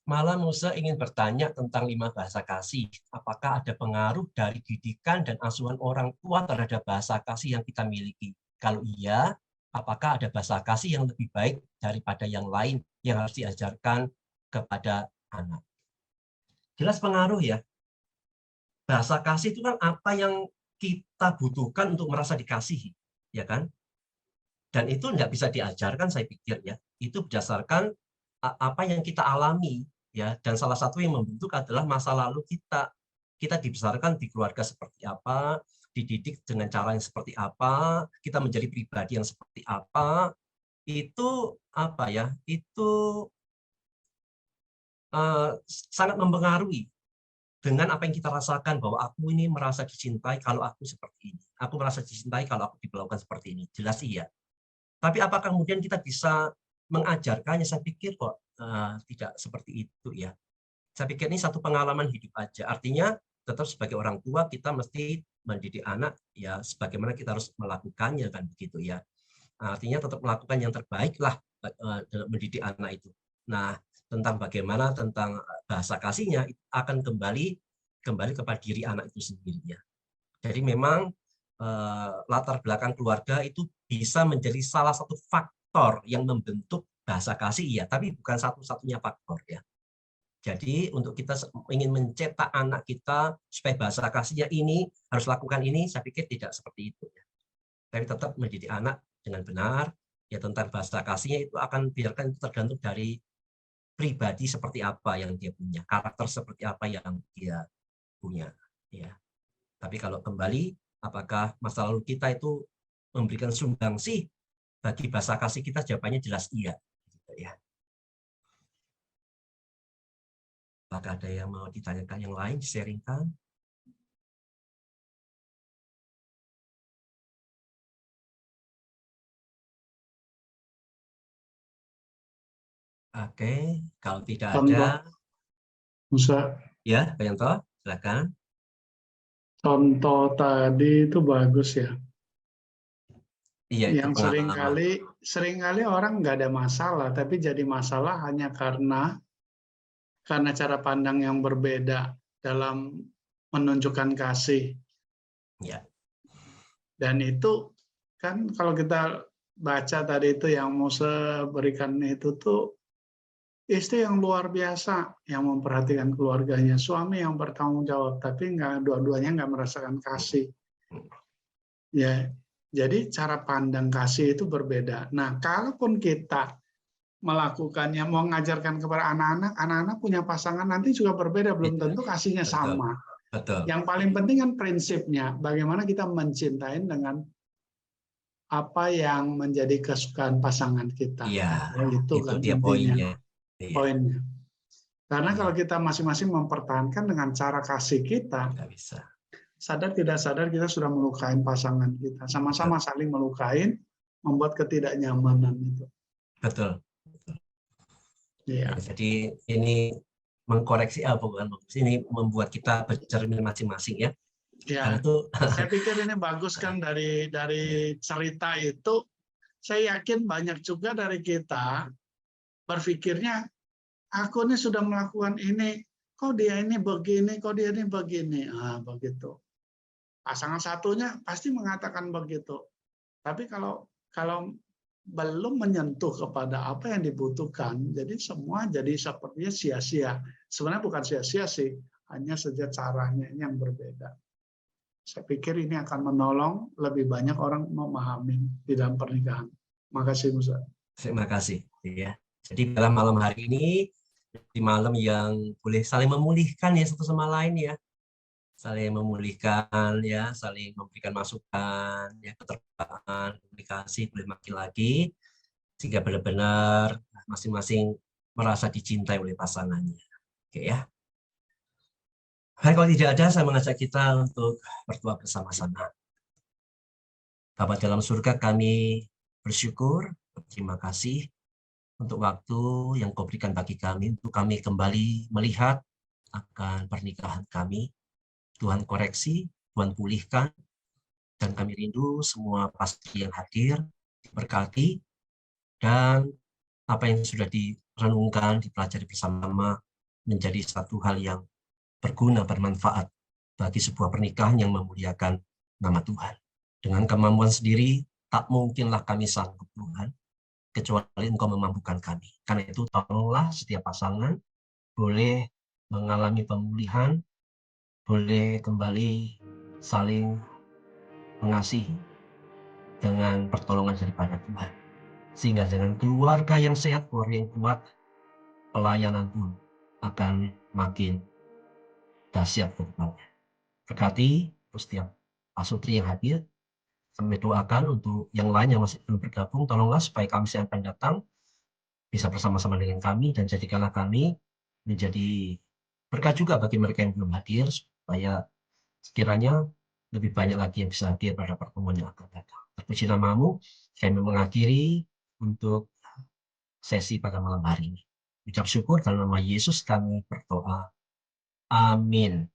Malam Musa ingin bertanya tentang 5 bahasa kasih. Apakah ada pengaruh dari didikan dan asuhan orang tua terhadap bahasa kasih yang kita miliki? Kalau iya, apakah ada bahasa kasih yang lebih baik daripada yang lain yang harus diajarkan kepada anak? Jelas pengaruh ya. Bahasa kasih itu kan apa yang kita butuhkan untuk merasa dikasihi, ya kan? Dan itu tidak bisa diajarkan, saya pikir ya. Itu berdasarkan apa yang kita alami, ya. Dan salah satu yang membentuk adalah masa lalu kita. Kita dibesarkan di keluarga seperti apa, dididik dengan cara yang seperti apa, kita menjadi pribadi yang seperti apa. Itu apa ya? Itu sangat mempengaruhi dengan apa yang kita rasakan, bahwa aku ini merasa dicintai kalau aku seperti ini. Aku merasa dicintai kalau aku diperlakukan seperti ini. Jelas iya. Tapi apakah kemudian kita bisa mengajarkannya? Saya pikir kok tidak seperti itu ya. Saya pikir ini satu pengalaman hidup aja. Artinya tetap sebagai orang tua kita mesti mendidik anak ya sebagaimana kita harus melakukannya kan begitu ya. Artinya tetap melakukan yang terbaik lah dalam mendidik anak itu. Nah, tentang bagaimana tentang bahasa kasihnya akan kembali kepada diri anak itu sendiri ya. Jadi memang latar belakang keluarga itu bisa menjadi salah satu faktor faktor yang membentuk bahasa kasih, iya, tapi bukan satu-satunya faktor ya. Jadi untuk kita ingin mencetak anak kita supaya bahasa kasihnya ini harus lakukan ini, saya pikir tidak seperti itu ya. Tapi tetap mendidik anak dengan benar, ya tentang bahasa kasihnya itu akan biarkan itu tergantung dari pribadi seperti apa yang dia punya, karakter seperti apa yang dia punya ya. Tapi kalau kembali, apakah masa lalu kita itu memberikan sumbangsih bagi bahasa kasih kita? Jawabannya jelas iya gitu ya. Apakah ada yang mau ditanyakan yang lain, sharingkan? Oke, kalau tidak ada, Musa, ya, Pak Yanto, silakan. contoh tadi itu bagus ya. Iya, itu Yang pengalaman. seringkali orang nggak ada masalah, tapi jadi masalah hanya karena cara pandang yang berbeda dalam menunjukkan kasih. Ya, Dan itu kan kalau kita baca tadi itu yang Musa berikan itu tuh istri yang luar biasa yang memperhatikan keluarganya, suami yang bertanggung jawab, tapi nggak dua-duanya nggak merasakan kasih. Ya, jadi cara pandang kasih itu berbeda. Nah, kalaupun kita melakukannya, mau mengajarkan kepada anak-anak, anak-anak punya pasangan nanti juga berbeda, belum Iya, tentu kasihnya betul, sama. betul. Yang paling penting kan prinsipnya, bagaimana kita mencintai dengan apa yang menjadi kesukaan pasangan kita. Iya, Ya, itu itu kan dia intinya, poinnya. Iya, poinnya. Karena iya, kalau kita masing-masing mempertahankan dengan cara kasih kita, nggak bisa. sadar tidak sadar kita sudah melukai pasangan kita. Sama-sama saling melukai, membuat ketidaknyamanan itu. Betul. Iya. Jadi ini mengkoreksi bukan ini membuat kita bercermin masing-masing ya. Karena Ya, itu saya pikir ini bagus kan dari cerita itu. Saya yakin banyak juga dari kita berpikirnya, aku ini sudah melakukan ini, kok dia ini begini, kok dia ini begini. Ah, begitu. Pasangan satunya pasti mengatakan begitu. Tapi kalau belum menyentuh kepada apa yang dibutuhkan, jadi semua jadi sepertinya sia-sia. Sebenarnya bukan sia-sia sih, hanya saja caranya yang berbeda. Saya pikir ini akan menolong lebih banyak orang memahami di dalam pernikahan. Makasih, Musa. terima kasih ya. Jadi dalam malam hari ini di malam yang boleh saling memulihkan ya satu sama lain ya. Saling memulihkan ya, saling memberikan masukan, ya keterbukaan, komunikasi boleh makin lagi sehingga benar-benar masing-masing merasa dicintai oleh pasangannya. Oke ya. Baik, kalau tidak ada, saya mengajak kita untuk berdoa bersama-sama. Bapa dalam surga, kami bersyukur, berterima kasih untuk waktu yang Kau berikan bagi kami, untuk kami kembali melihat akan pernikahan kami. Tuhan koreksi, Tuhan pulihkan, dan kami rindu semua pasti yang hadir, diberkati, dan apa yang sudah direnungkan, dipelajari bersama menjadi satu hal yang berguna, bermanfaat bagi sebuah pernikahan yang memuliakan nama Tuhan. Dengan kemampuan sendiri, tak mungkinlah kami sanggup Tuhan, kecuali Engkau memampukan kami. Karena itu tolonglah setiap pasangan boleh mengalami pemulihan, boleh kembali saling mengasihi dengan pertolongan daripada Tuhan. Sehingga dengan keluarga yang sehat, keluarga yang kuat, pelayanan pun akan makin dahsyat ke depannya. Berkati setiap pasutri yang hadir. Kami doakan untuk yang lain yang masih belum bergabung, tolonglah supaya kami yang akan datang bisa bersama-sama dengan kami, dan jadikanlah kami menjadi berkat juga bagi mereka yang belum hadir, supaya sekiranya lebih banyak lagi yang bisa hadir pada pertemuan yang akan datang. Terpuji namamu, kami mengakhiri untuk sesi pada malam hari ini. Ucap syukur dalam nama Yesus kami berdoa. Amin.